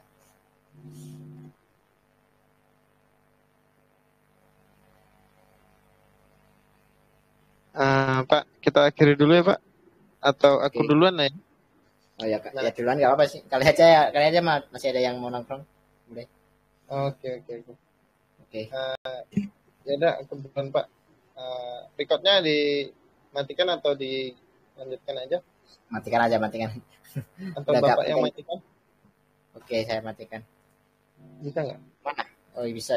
Pak, kita akhiri dulu ya Pak. Atau aku Oke. duluan ya? Oh ya, Nah. ya duluan nggak apa sih. Kali aja masih ada yang mau nongkrong. Boleh. Oke. Oke. Ya udah, aku duluan Pak. Recordnya dimatikan atau dilanjutkan aja? Matikan aja. Atau Udah Bapak gak yang penting. matikan? Oke, saya matikan. Bisa nggak? Mana? Oh bisa.